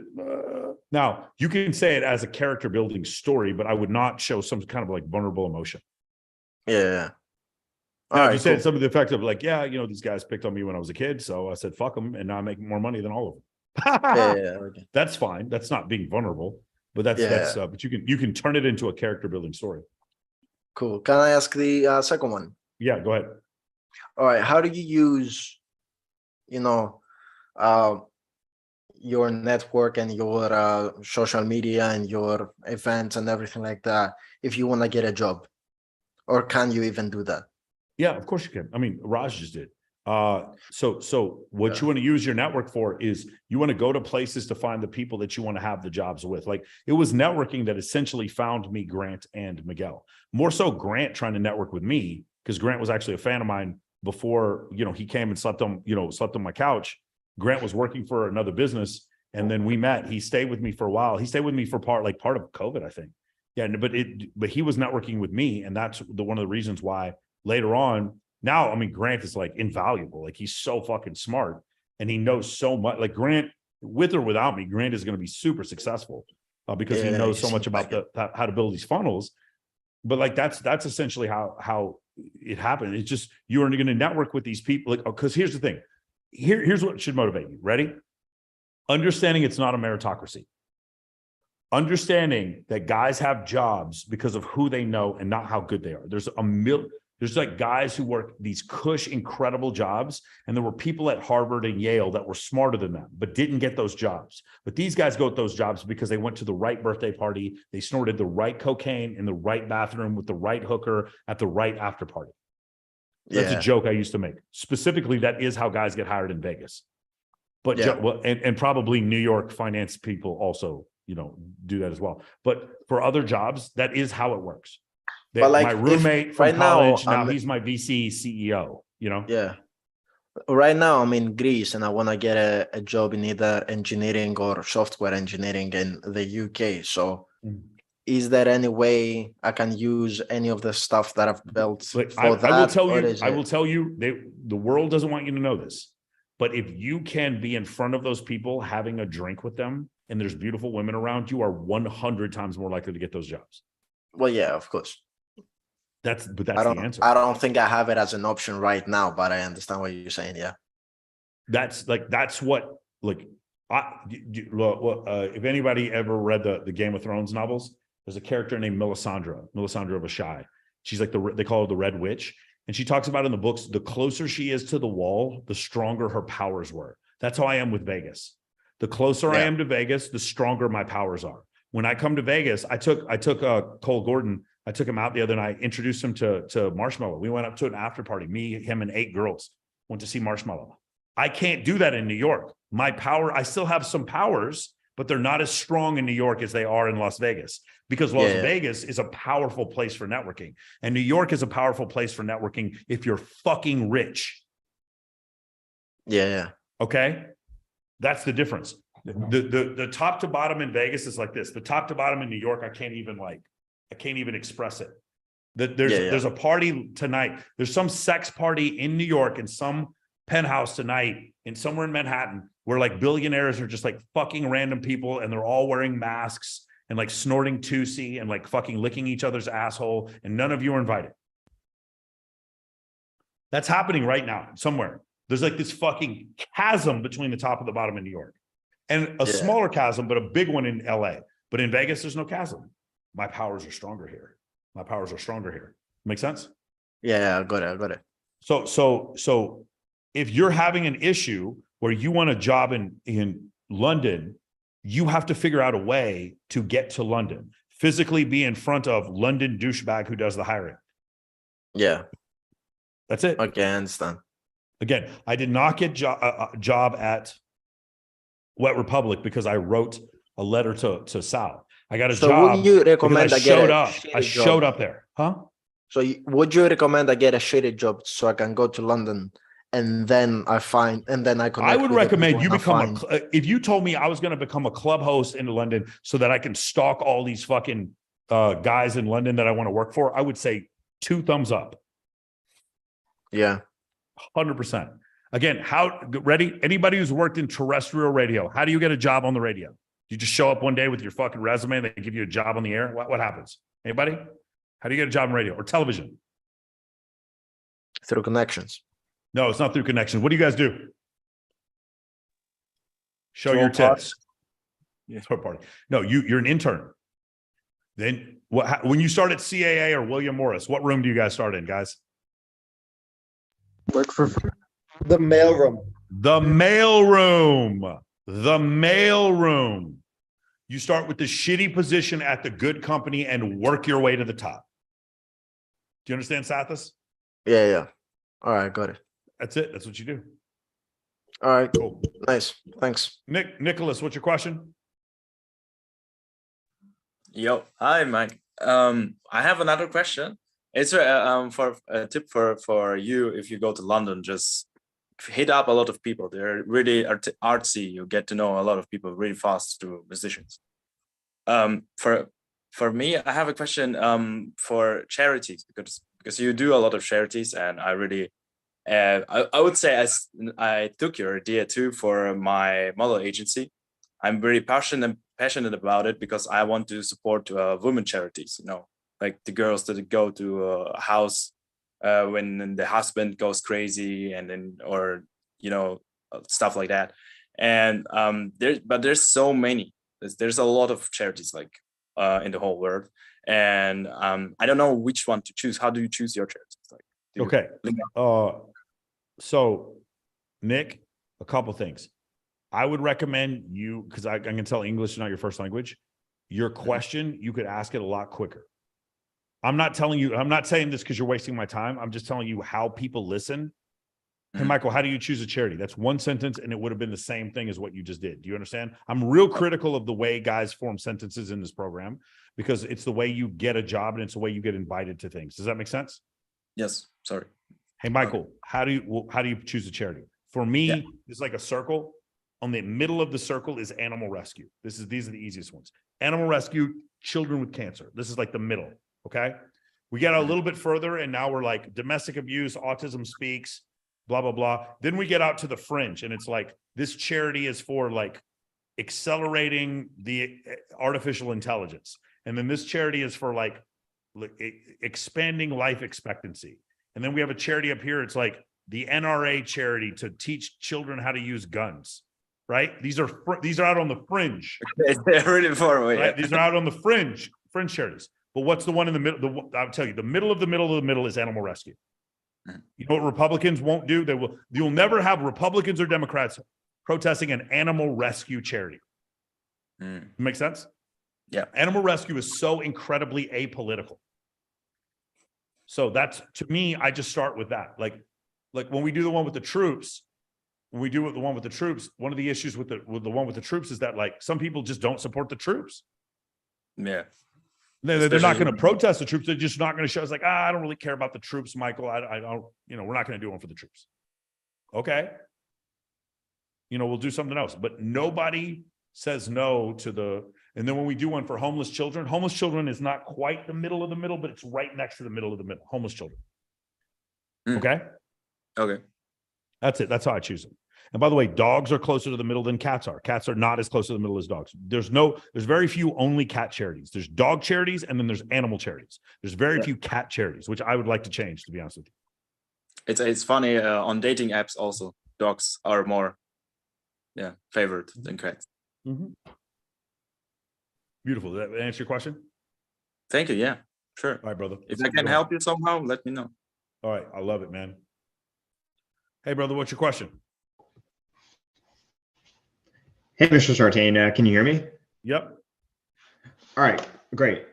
Now, you can say it as a character building story, but I would not show some kind of like vulnerable emotion. Yeah. Now, if you said something to the effect of like, yeah, you know, these guys picked on me when I was a kid, so I said, fuck them, and now I make more money than all of them. Okay. That's fine. That's not being vulnerable, but but you can turn it into a character building story. Cool. Can I ask the second one? Yeah, go ahead. All right. How do you use, you know, your network and your social media and your events and everything like that if you want to get a job? Or can you even do that? Yeah, of course you can. I mean, Raj just did. So what you want to use your network for is you want to go to places to find the people that you want to have the jobs with. Like it was networking that essentially found me Grant and Miguel. More so Grant trying to network with me because Grant was actually a fan of mine before, you know, he came and slept on my couch. Grant was working for another business and then we met. He stayed with me for a while. He stayed with me for part of COVID, I think. Yeah, but he was networking with me, and that's one of the reasons why later on. Now, I mean, Grant is like invaluable. Like he's so fucking smart, and he knows so much. Like Grant, with or without me, Grant is going to be super successful because he knows so much about how to build these funnels. But like that's essentially how it happened. It's just you're going to network with these people. Like, because here's the thing. Here's what should motivate you. Ready? Understanding it's not a meritocracy. Understanding that guys have jobs because of who they know and not how good they are. There's like guys who work these cush, incredible jobs. And there were people at Harvard and Yale that were smarter than them, but didn't get those jobs. But these guys got those jobs because they went to the right birthday party. They snorted the right cocaine in the right bathroom with the right hooker at the right after party. That's a joke I used to make. Specifically, that is how guys get hired in Vegas. But and probably New York finance people also, you know, do that as well. But for other jobs, that is how it works. But like my roommate from college, now he's my VC CEO, you know? Yeah. Right now, I'm in Greece and I want to get a job in either engineering or software engineering in the UK. So is there any way I can use any of the stuff that I've built for that? I will tell you, the world doesn't want you to know this. But if you can be in front of those people having a drink with them and there's beautiful women around, you are 100 times more likely to get those jobs. Well, yeah, of course. That's the answer. I don't think I have it as an option right now, but I understand what you're saying. Yeah. That's what, like, if anybody ever read the Game of Thrones novels, there's a character named Melisandre Vashai. She's like they call her the Red Witch. And she talks about in the books, the closer she is to the wall, the stronger her powers were. That's how I am with Vegas. The closer I am to Vegas, the stronger my powers are. When I come to Vegas, I took Cole Gordon. I took him out the other night, introduced him to Marshmallow. We went up to an after party. Me, him, and 8 girls went to see Marshmallow. I can't do that in New York. I still have some powers, but they're not as strong in New York as they are in Las Vegas, because Las Vegas is a powerful place for networking. And New York is a powerful place for networking if you're fucking rich. Yeah. Okay? That's the difference. The top to bottom in Vegas is like this. The top to bottom in New York, I can't even express it. There's a party tonight. There's some sex party in New York in some penthouse tonight in somewhere in Manhattan where like billionaires are just like fucking random people and they're all wearing masks and like snorting Tusi and like fucking licking each other's asshole, and none of you are invited. That's happening right now somewhere. There's like this fucking chasm between the top and the bottom in New York, and a smaller chasm, but a big one in LA. But in Vegas, there's no chasm. My powers are stronger here. My powers are stronger here. Make sense? Yeah, I got it. So if you're having an issue where you want a job in London, you have to figure out a way to get to London, physically be in front of London douchebag who does the hiring. Yeah. That's it. Okay, I understand. Again, I did not get a job at Wet Republic because I wrote a letter to Sal. I got a job. Would you recommend I showed up there. Huh? So would you recommend I get a shitty job so I can go to London and then I connect? I would with the recommend you people and become if you told me I was going to become a club host in London so that I can stalk all these fucking guys in London that I want to work for, I would say 2 thumbs up. Yeah. 100%. Again, anybody who's worked in terrestrial radio, how do you get a job on the radio? You just show up one day with your fucking resume and they give you a job on the air? What happens? Anybody? How do you get a job in radio or television? Through connections. No, it's not through connections. What do you guys do? Show your tits. Yeah, throw a party. No, you're an intern. Then when you start at CAA or William Morris, what room do you guys start in, guys? Work for the mailroom. The mailroom. The mailroom. You start with the shitty position at the good company and work your way to the top. Do you understand, Sathis? Yeah. All right, got it. That's it. That's what you do. All right, cool. Nice. Thanks. Nicholas, what's your question? Yo, hi, Mike. I have another question. It's for a tip for you. If you go to London, just hit up a lot of people. They're really artsy. You get to know a lot of people really fast through musicians. For me, I have a question for charities because you do a lot of charities, and I really I would say I took your idea too for my model agency. I'm very passionate about it because I want to support women charities. Like the girls that go to a house when the husband goes crazy, and then stuff like that. And there's so many. There's a lot of charities like in the whole world, and I don't know which one to choose. How do you choose your charities? So Nick, a couple things. I would recommend you, because I can tell English is not your first language. Your question, you could ask it a lot quicker. I'm not saying this because you're wasting my time. I'm just telling you how people listen. Hey, Michael, how do you choose a charity? That's one sentence, and it would have been the same thing as what you just did. Do you understand? I'm real critical of the way guys form sentences in this program because it's the way you get a job and it's the way you get invited to things. Does that make sense? Yes. Sorry. Hey, Michael, how do you choose a charity? For me, it's like a circle. On the middle of the circle is animal rescue. These are the easiest ones. Animal rescue, children with cancer. This is like the middle. Okay. We get a little bit further and now we're like domestic abuse, autism speaks, blah, blah, blah. Then we get out to the fringe and it's like, this charity is for like accelerating the artificial intelligence. And then this charity is for like expanding life expectancy. And then we have a charity up here. It's like the NRA charity to teach children how to use guns, right? These are out on the fringe. They're really far away. Right? These are out on the fringe charities. But what's the one in the middle? I'll tell you, the middle of the middle of the middle is animal rescue. You know what Republicans won't do? You'll never have Republicans or Democrats protesting an animal rescue charity. Make sense? Yeah. Animal rescue is so incredibly apolitical. So that's, to me, I just start with that. Like when we do the one with the troops, one of the issues with the one with the troops is that like some people just don't support the troops. Yeah. They're not going to protest the troops. They're just not going to show. It's like, I don't really care about the troops, Michael. I don't, we're not going to do one for the troops. Okay. We'll do something else. But nobody says no to the, and then when we do one for homeless children is not quite the middle of the middle, but it's right next to the middle of the middle, homeless children. Okay. Okay. That's it. That's how I choose them. And by the way, dogs are closer to the middle than cats are. Cats are not as close to the middle as dogs. There's very few only cat charities. There's dog charities and then there's animal charities. There's very few cat charities, which I would like to change, to be honest with you. It's funny on dating apps also, dogs are more favored than cats. Beautiful. Does that answer your question? Thank you. Yeah, sure. All right, brother. If I can help you somehow, let me know. All right. I love it, man. Hey, brother, what's your question? Hey, Mr. Sartain, can you hear me? Yep. All right, great.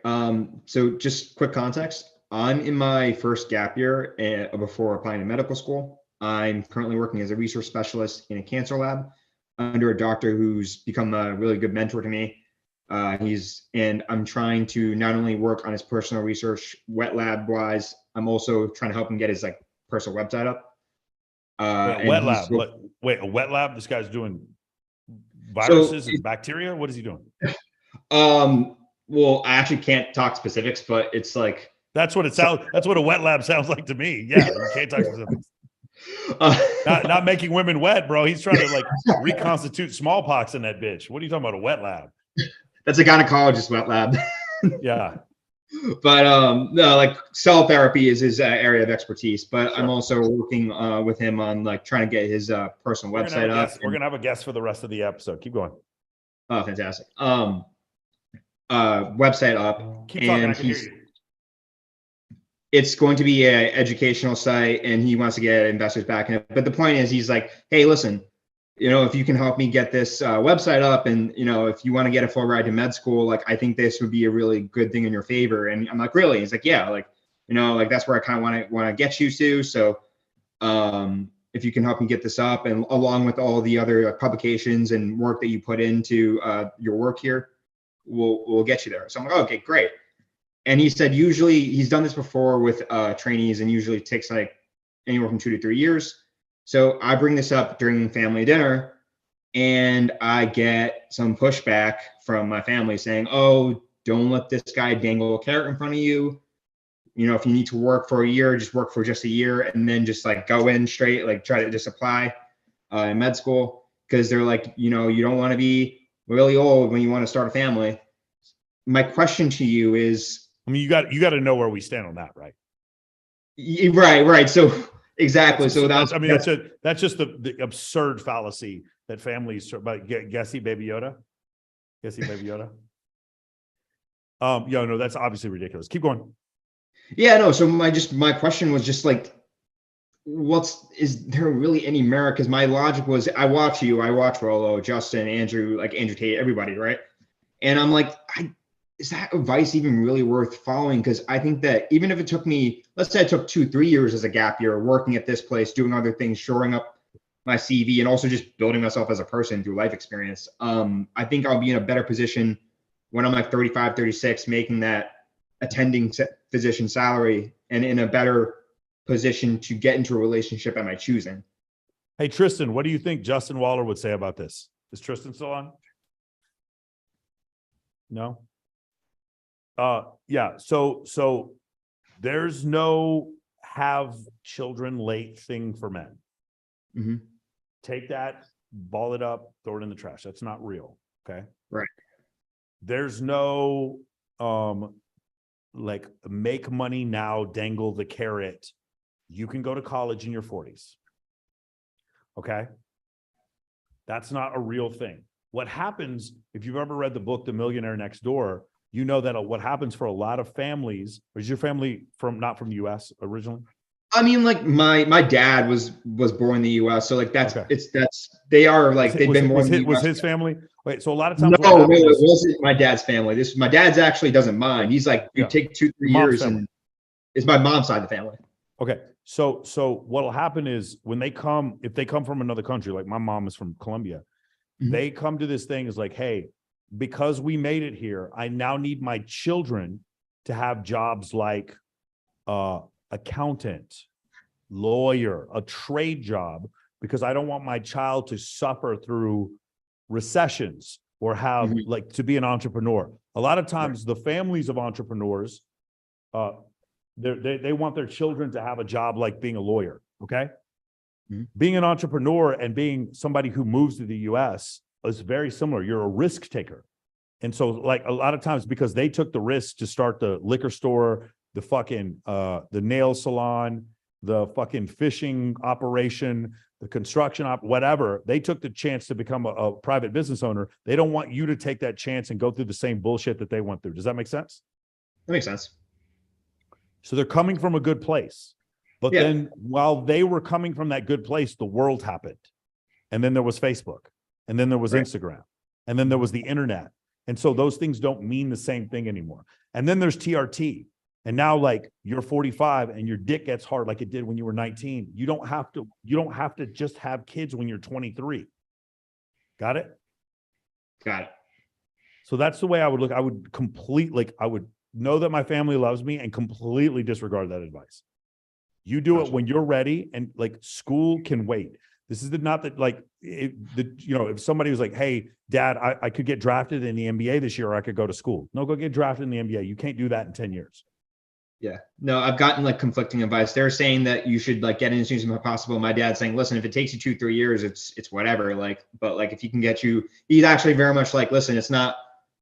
So just quick context. I'm in my first gap year before applying to medical school. I'm currently working as a research specialist in a cancer lab under a doctor who's become a really good mentor to me. And I'm trying to not only work on his personal research, wet lab wise, I'm also trying to help him get his like personal website up. Wait, a wet lab? Wait, a wet lab? This guy's doing viruses and bacteria? What is he doing? Well, I actually can't talk specifics, but it's like that's what it sounds. That's what a wet lab sounds like to me. Yeah, you can't talk specifics. Not making women wet, bro. He's trying to like reconstitute smallpox in that bitch. What are you talking about? A wet lab? That's a gynecologist wet lab. Yeah. But no, like cell therapy is his area of expertise. But I'm also working with him on like trying to get his personal website up. We're gonna have a guest for the rest of the episode. Keep going. Oh, fantastic. Website up. Keep talking. I can hear you. It's going to be an educational site, and he wants to get investors back in it. But the point is, he's like, hey, listen, you know, if you can help me get this website up, and you know, if you want to get a full ride to med school, like I think this would be a really good thing in your favor. And I'm like, really? He's like, yeah, like, you know, like that's where I kind of want to get you to. So, if you can help me get this up, and along with all the other publications and work that you put into your work here, we'll get you there. So I'm like, okay, great. And he said usually he's done this before with trainees, and usually it takes like anywhere from 2 to 3 years. So I bring this up during family dinner, and I get some pushback from my family saying, oh, don't let this guy dangle a carrot in front of you. You know, if you need to work for a year, just work for just a year, and then just like go in straight, like try to just apply in med school. Because they're like, you know, you don't want to be really old when you want to start a family. My question to you is, I mean, you got to know where we stand on that, right? Right. So exactly. So that's just the absurd fallacy that families about Guessy Baby Yoda. No, that's obviously ridiculous. Keep going. Yeah, no. So my question was just like, is there really any merit? Because my logic was, I watch Rollo, Justin, Andrew Tate, everybody, right? And I'm like, is that advice even really worth following? Because I think that even if it took me, let's say I took 2-3 years as a gap year, working at this place, doing other things, shoring up my CV, and also just building myself as a person through life experience, I think I'll be in a better position when I'm like 35, 36, making that attending physician salary, and in a better position to get into a relationship at my choosing. Hey, Tristan, what do you think Justin Waller would say about this? Is Tristan still on? No? Yeah. So there's no have children late thing for men. Mm-hmm. Take that, ball it up, throw it in the trash. That's not real. Okay. Right. There's no, like make money now, dangle the carrot. You can go to college in your 40s. Okay. That's not a real thing. What happens, if you've ever read the book, The Millionaire Next Door, you know that what happens for a lot of families, is your family not from the US originally? I mean, like my dad was born in the US, so like they are like they've been born in the US. Was his family? Wait, so a lot of times No, it wasn't my dad's family. My dad's actually doesn't mind. He's like, you take 2-3 years, and it's my mom's side of the family. Okay. So what'll happen is if they come from another country, like my mom is from Colombia, they come to this thing is like, hey, because we made it here, I now need my children to have jobs like accountant, lawyer, a trade job, because I don't want my child to suffer through recessions or have like to be an entrepreneur. A lot of times the families of entrepreneurs, they want their children to have a job like being a lawyer. Okay. Being an entrepreneur and being somebody who moves to the US is very similar. You're a risk taker. And so like a lot of times because they took the risk to start the liquor store, the fucking, the nail salon, the fucking fishing operation, the construction whatever, they took the chance to become a private business owner. They don't want you to take that chance and go through the same bullshit that they went through. Does that make sense? That makes sense. So they're coming from a good place. But then while they were coming from that good place, the world happened. And then there was Facebook. And then there was Instagram. And then there was the internet. And so those things don't mean the same thing anymore. And then there's TRT. And now like you're 45 and your dick gets hard like it did when you were 19. You don't have to just have kids when you're 23. Got it? Got it. So that's the way I would look. I would I would know that my family loves me and completely disregard that advice. You do it when you're ready, and like school can wait. This is not that like, if somebody was like, hey, dad, I could get drafted in the NBA this year, or I could go to school. No, go get drafted in the NBA. You can't do that in 10 years. Yeah, no, I've gotten like conflicting advice. They're saying that you should like get in as soon as possible. My dad's saying, listen, if it takes you 2-3 years, it's whatever. Like, but like if he can get you, he's actually very much like, listen, it's not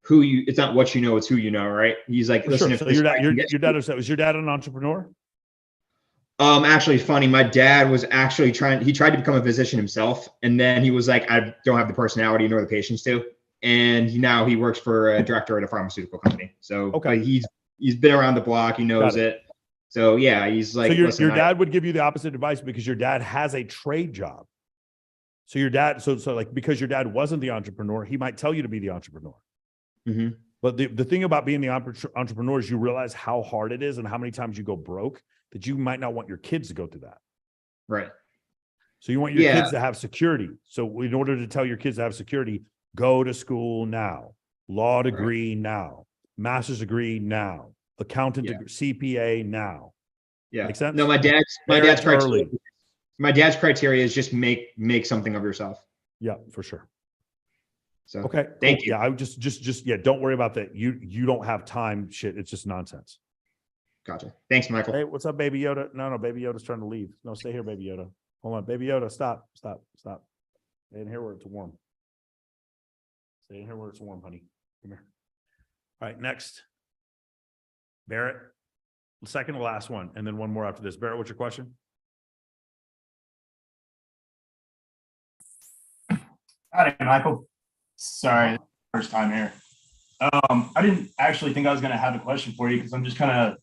what you know, it's who you know, right? He's like, listen, sure. if So was your dad an entrepreneur? Actually funny. My dad was actually he tried to become a physician himself. And then he was like, I don't have the personality nor the patience to. And now he works for a director at a pharmaceutical company. So but he's been around the block. He knows it. So yeah, he's like, so your dad would give you the opposite advice because your dad has a trade job. So your dad, so like, because your dad wasn't the entrepreneur, he might tell you to be the entrepreneur. But the thing about being the entrepreneur is you realize how hard it is and how many times you go broke, that you might not want your kids to go through that. Right. So you want your kids to have security. So in order to tell your kids to have security, go to school now, law degree now, master's degree now, accountant degree, CPA now. Yeah. Make sense? No, my dad's criteria is just make something of yourself. Yeah, for sure. So okay, thank cool. you. Yeah, I would just don't worry about that. You don't have time shit. It's just nonsense. Gotcha. Thanks, Michael. Hey, what's up, Baby Yoda? No, Baby Yoda's trying to leave. No, stay here, Baby Yoda. Hold on, Baby Yoda, stop. Stay in here where it's warm. Stay in here where it's warm, honey. Come here. All right, next. Barrett, second to last one, and then one more after this. Barrett, what's your question? Howdy, Michael. Sorry, first time here. I didn't actually think I was going to have a question for you because I'm just kind of,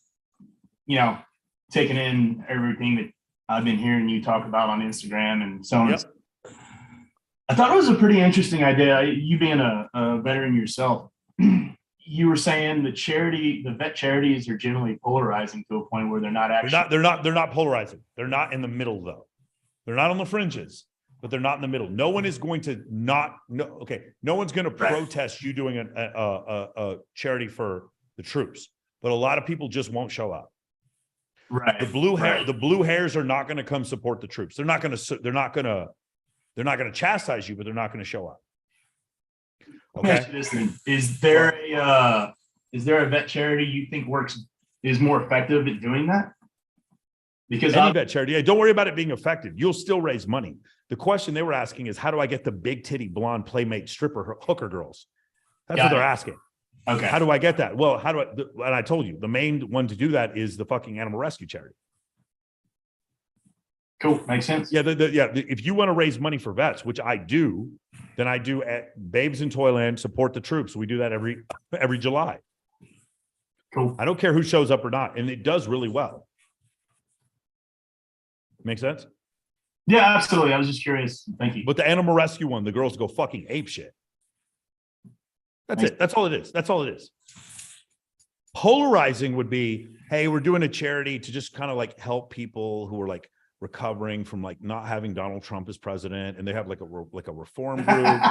taking in everything that I've been hearing you talk about on Instagram and so on. Yep. I thought it was a pretty interesting idea. You being a veteran yourself, you were saying the vet charities are generally polarizing to a point where they're not actually. They're not polarizing. They're not in the middle though. They're not on the fringes, but they're not in the middle. No one is going to no one's going to protest you doing a charity for the troops, but a lot of people just won't show up. Right. The blue hairs are not going to come support the troops. They're not going to chastise you, but they're not going to show up. Okay. Is there a vet charity you think is more effective at doing that? Because any vet charity, yeah, don't worry about it being effective. You'll still raise money. The question they were asking is, how do I get the big titty blonde playmate stripper hooker girls? That's what they're asking. Okay. How do I get that? Well, and I told you, the main one to do that is the fucking animal rescue charity. Cool. Makes sense. Yeah. If you want to raise money for vets, which I do, then I do at Babes in Toyland, support the troops. We do that every July. Cool. I don't care who shows up or not. And it does really well. Make sense? Yeah, absolutely. I was just curious. Thank you. But the animal rescue one, the girls go fucking ape shit. That's it. That's all it is. That's all it is. Polarizing would be, hey, we're doing a charity to just kind of like help people who are like recovering from like not having Donald Trump as president, and they have like a reform group.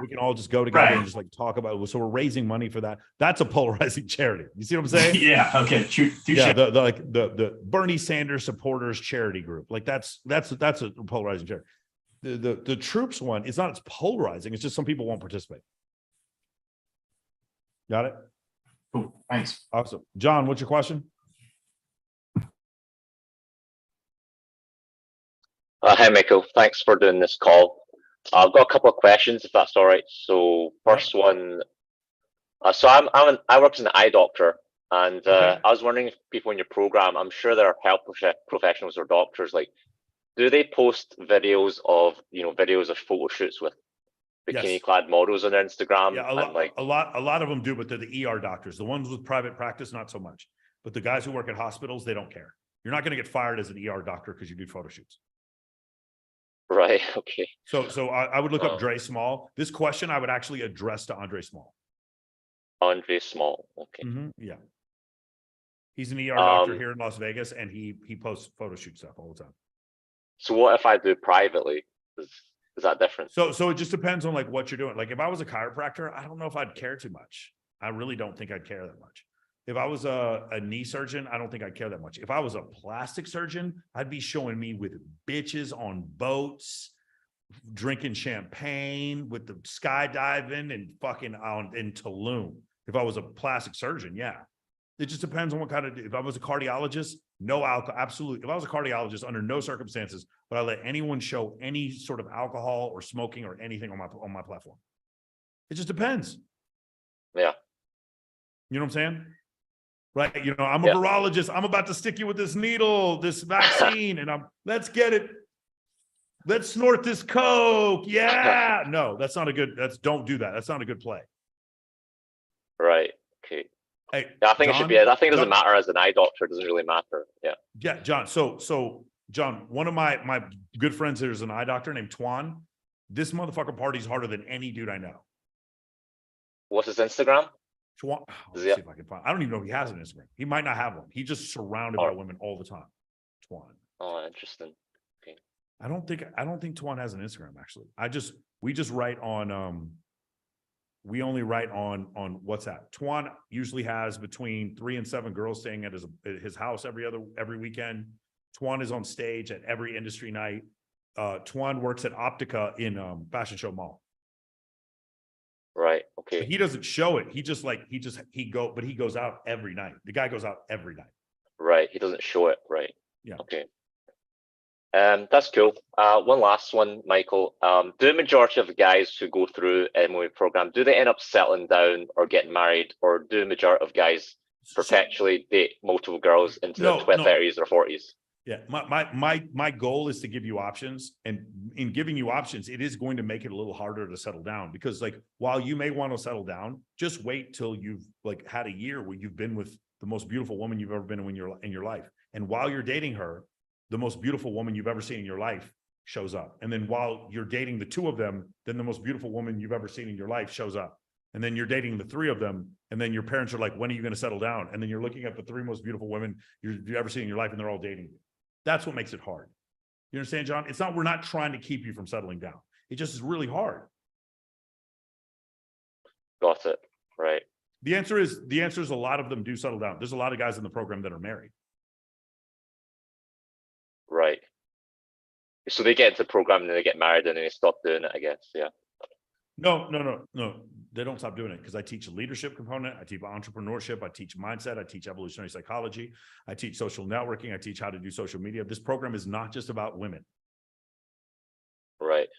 We can all just go together and just like talk about it. So we're raising money for that. That's a polarizing charity. You see what I'm saying? Yeah. Okay. Yeah. The Bernie Sanders supporters charity group. Like that's a polarizing charity. The troops one, it's not as polarizing. It's just some people won't participate. Got it? Cool. Thanks. Awesome. John, what's your question? Hi, Michael. Thanks for doing this call. I've got a couple of questions, if that's all right. So, first one. I work as an eye doctor, and I was wondering if people in your program, I'm sure there are health professionals or doctors, like, do they post videos of photo shoots with bikini-clad models on their Instagram? Yeah, a lot of them do, but they're the ER doctors. The ones with private practice, not so much. But the guys who work at hospitals, they don't care. You're not going to get fired as an ER doctor because you do photo shoots. Right. Okay. So I would look up Dre Small. This question I would actually address to Andre Small. Andre Small. Okay. Yeah. He's an ER doctor here in Las Vegas, and he posts photo shoot stuff all the time. So what if I do privately? Is that different? So it just depends on like what you're doing. Like if I was a chiropractor, I don't know if I'd care too much. I really don't think I'd care that much. If I was a knee surgeon, I don't think I'd care that much. If I was a plastic surgeon, I'd be showing me with bitches on boats, drinking champagne, with the skydiving and fucking out in Tulum. If I was a plastic surgeon, yeah. It just depends on what kind of, if I was a cardiologist, no alcohol, absolutely. If I was a cardiologist, under no circumstances would I let anyone show any sort of alcohol or smoking or anything on my platform. It just depends. Yeah. You know what I'm saying? Right? You know, I'm a virologist. I'm about to stick you with this needle, this vaccine, and let's get it. Let's snort this Coke. Yeah. No, that's not a good, don't do that. That's not a good play. Right. Okay. Hey, yeah, I think John, it should be. I think it doesn't matter as an eye doctor. It doesn't really matter. Yeah. Yeah, John. So John, one of my good friends, there's an eye doctor named Twan. This motherfucker parties harder than any dude I know. What's his Instagram? Twan. Let's see if I can find. I don't even know if he has an Instagram. He might not have one. He's just surrounded by women all the time. Twan. Oh, interesting. Okay. I don't think Twan has an Instagram actually. We just write on we only write on WhatsApp. Twan usually has between 3 and 7 girls staying at his house every weekend. Twan is on stage at every industry night. Twan works at Optica in Fashion Show Mall. Right. Okay. But he doesn't show it. He goes out every night. The guy goes out every night. Right. He doesn't show it. Right. Yeah. Okay. That's cool. One last one, Michael. Do the majority of the guys who go through MOA program, do they end up settling down or getting married, or do the majority of guys perpetually date multiple girls into their 30s or 40s? Yeah, my goal is to give you options, and in giving you options, it is going to make it a little harder to settle down, because like while you may want to settle down, just wait till you've like had a year where you've been with the most beautiful woman you've ever been in your life, and while you're dating her, the most beautiful woman you've ever seen in your life shows up. And then while you're dating the 2 of them, then the most beautiful woman you've ever seen in your life shows up. And then you're dating the 3 of them. And then your parents are like, when are you going to settle down? And then you're looking at the 3 most beautiful women you've ever seen in your life, and they're all dating you. That's what makes it hard. You understand, John? We're not trying to keep you from settling down. It just is really hard. Got it. Right. The answer is a lot of them do settle down. There's a lot of guys in the program that are married. Right. So they get into the program and then they get married and then they stop doing it, I guess. Yeah. No. They don't stop doing it, because I teach a leadership component. I teach entrepreneurship. I teach mindset. I teach evolutionary psychology. I teach social networking. I teach how to do social media. This program is not just about women. Right.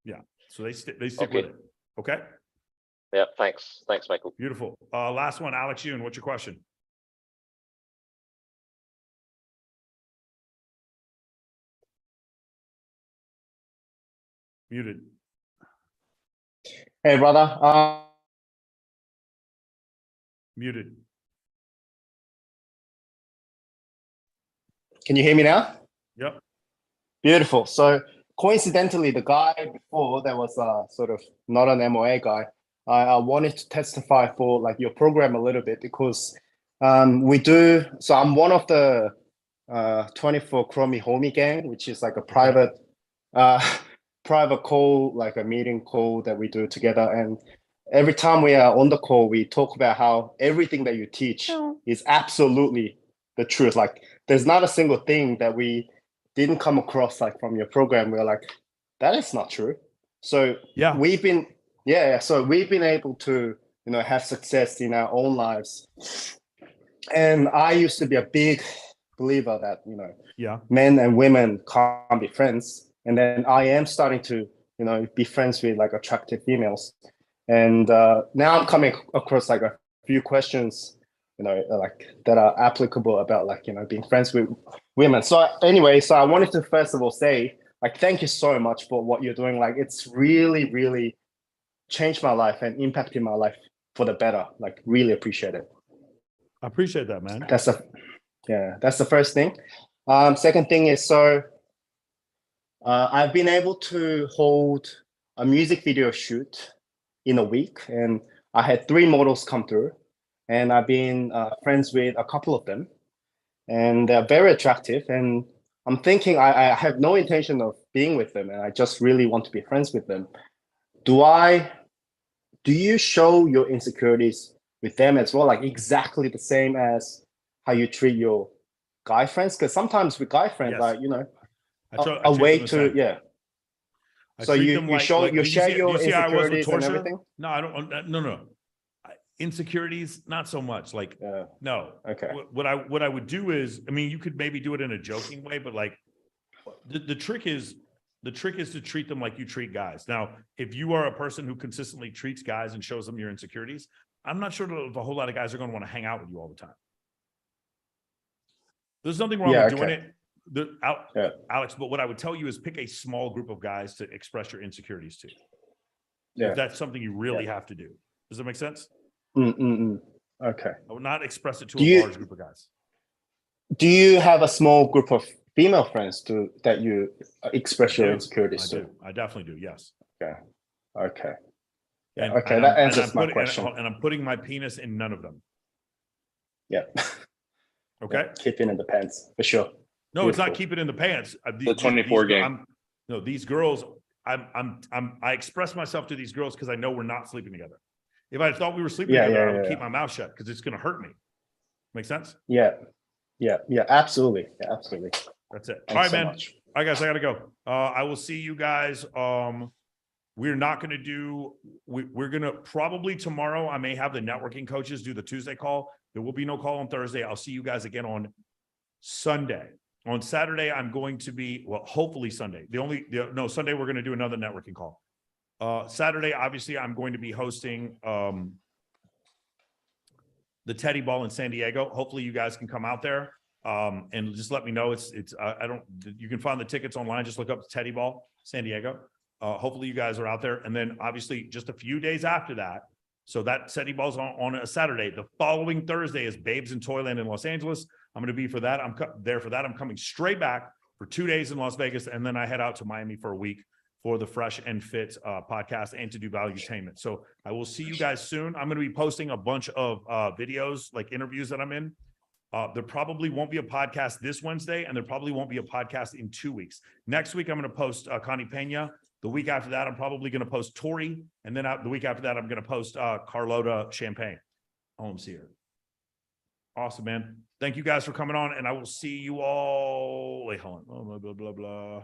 Yeah. So they stick with it. Okay. Yeah. Thanks, Michael. Beautiful. Last one, Alex Yoon, what's your question? Muted. Hey, brother. Muted. Can you hear me now? Yep. Beautiful. So coincidentally, the guy before that was sort of not an MOA guy. I wanted to testify for like your program a little bit, because we do. So I'm one of the 24 Chromie Homie gang, which is like a private call, like a meeting call that we do together. And every time we are on the call, we talk about how everything that you teach is absolutely the truth. Like there's not a single thing that we didn't come across like from your program. We're like, that is not true. So we've been able to have success in our own lives. And I used to be a big believer that, yeah, men and women can't be friends. And then I am starting to, be friends with like attractive females. And now I'm coming across like a few questions, like that are applicable about like, being friends with women. So anyway, so I wanted to first of all say, like, thank you so much for what you're doing. Like, it's really, really changed my life and impacted my life for the better. Like, really appreciate it. I appreciate that, man. That's the first thing. Second thing is, so I've been able to hold a music video shoot in a week, and I had 3 models come through, and I've been friends with a couple of them, and they're very attractive. And I'm thinking I have no intention of being with them, and I just really want to be friends with them. Do you show your insecurities with them as well, like exactly the same as how you treat your guy friends? Because sometimes with guy friends, Yes. a way to, yeah. I So treat you them like, show like, you do share see- do your you see how I was with insecurities and Torsia? everything. No, I don't. No. Insecurities, not so much. Like, no. Okay. What I would do is, I mean, you could maybe do it in a joking way, but like, the trick is to treat them like you treat guys. Now, if you are a person who consistently treats guys and shows them your insecurities, I'm not sure that a whole lot of guys are going to want to hang out with you all the time. There's nothing wrong with doing it, Alex, but what I would tell you is pick a small group of guys to express your insecurities to. Yeah. If that's something you really have to do. Does that make sense? Okay. I would not express it to Do a you- large group of guys. Do you have a small group of female friends that you express your insecurities to? I definitely do. Yes. Okay. Yeah. And- Okay. and That I'm- answers and I'm my putting- question. And I'm putting my penis in none of them. Yeah. Okay. Keep it in the pants for sure. No, it's not Beautiful. keep it in the pants. The 24 game. These girls, I express myself to these girls because I know we're not sleeping together. If I thought we were sleeping together, I would keep my mouth shut because it's going to hurt me. Make sense? Yeah. Absolutely. Yeah, absolutely. That's it. Thanks All right, so man. much. All right, guys, I got to go. I will see you guys. We're not going to do, we're going to probably tomorrow. I may have the networking coaches do the Tuesday call. There will be no call on Thursday. I'll see you guys again on Sunday. On Saturday, I'm going to be, well, hopefully Sunday. Sunday, we're going to do another networking call. Saturday, obviously, I'm going to be hosting the Teddy Ball in San Diego. Hopefully you guys can come out there and just let me know. You can find the tickets online. Just look up Teddy Ball San Diego. Hopefully you guys are out there. And then obviously just a few days after that, so that Teddy Ball's on a Saturday. The following Thursday is Babes in Toyland in Los Angeles. I'm going to be for that. I'm there for that. I'm coming straight back for 2 days in Las Vegas. And then I head out to Miami for a week for the Fresh and Fit podcast and to do valuetainment. So I will see you guys soon. I'm going to be posting a bunch of videos, like interviews that I'm in. There probably won't be a podcast this Wednesday, and there probably won't be a podcast in 2 weeks. Next week, I'm going to post Connie Pena. The week after that, I'm probably going to post Tori. And then the week after that, I'm going to post Carlota Champagne. See her. Awesome, man. Thank you guys for coming on, and I will see you all. Wait, hold on. Blah, blah, blah, blah.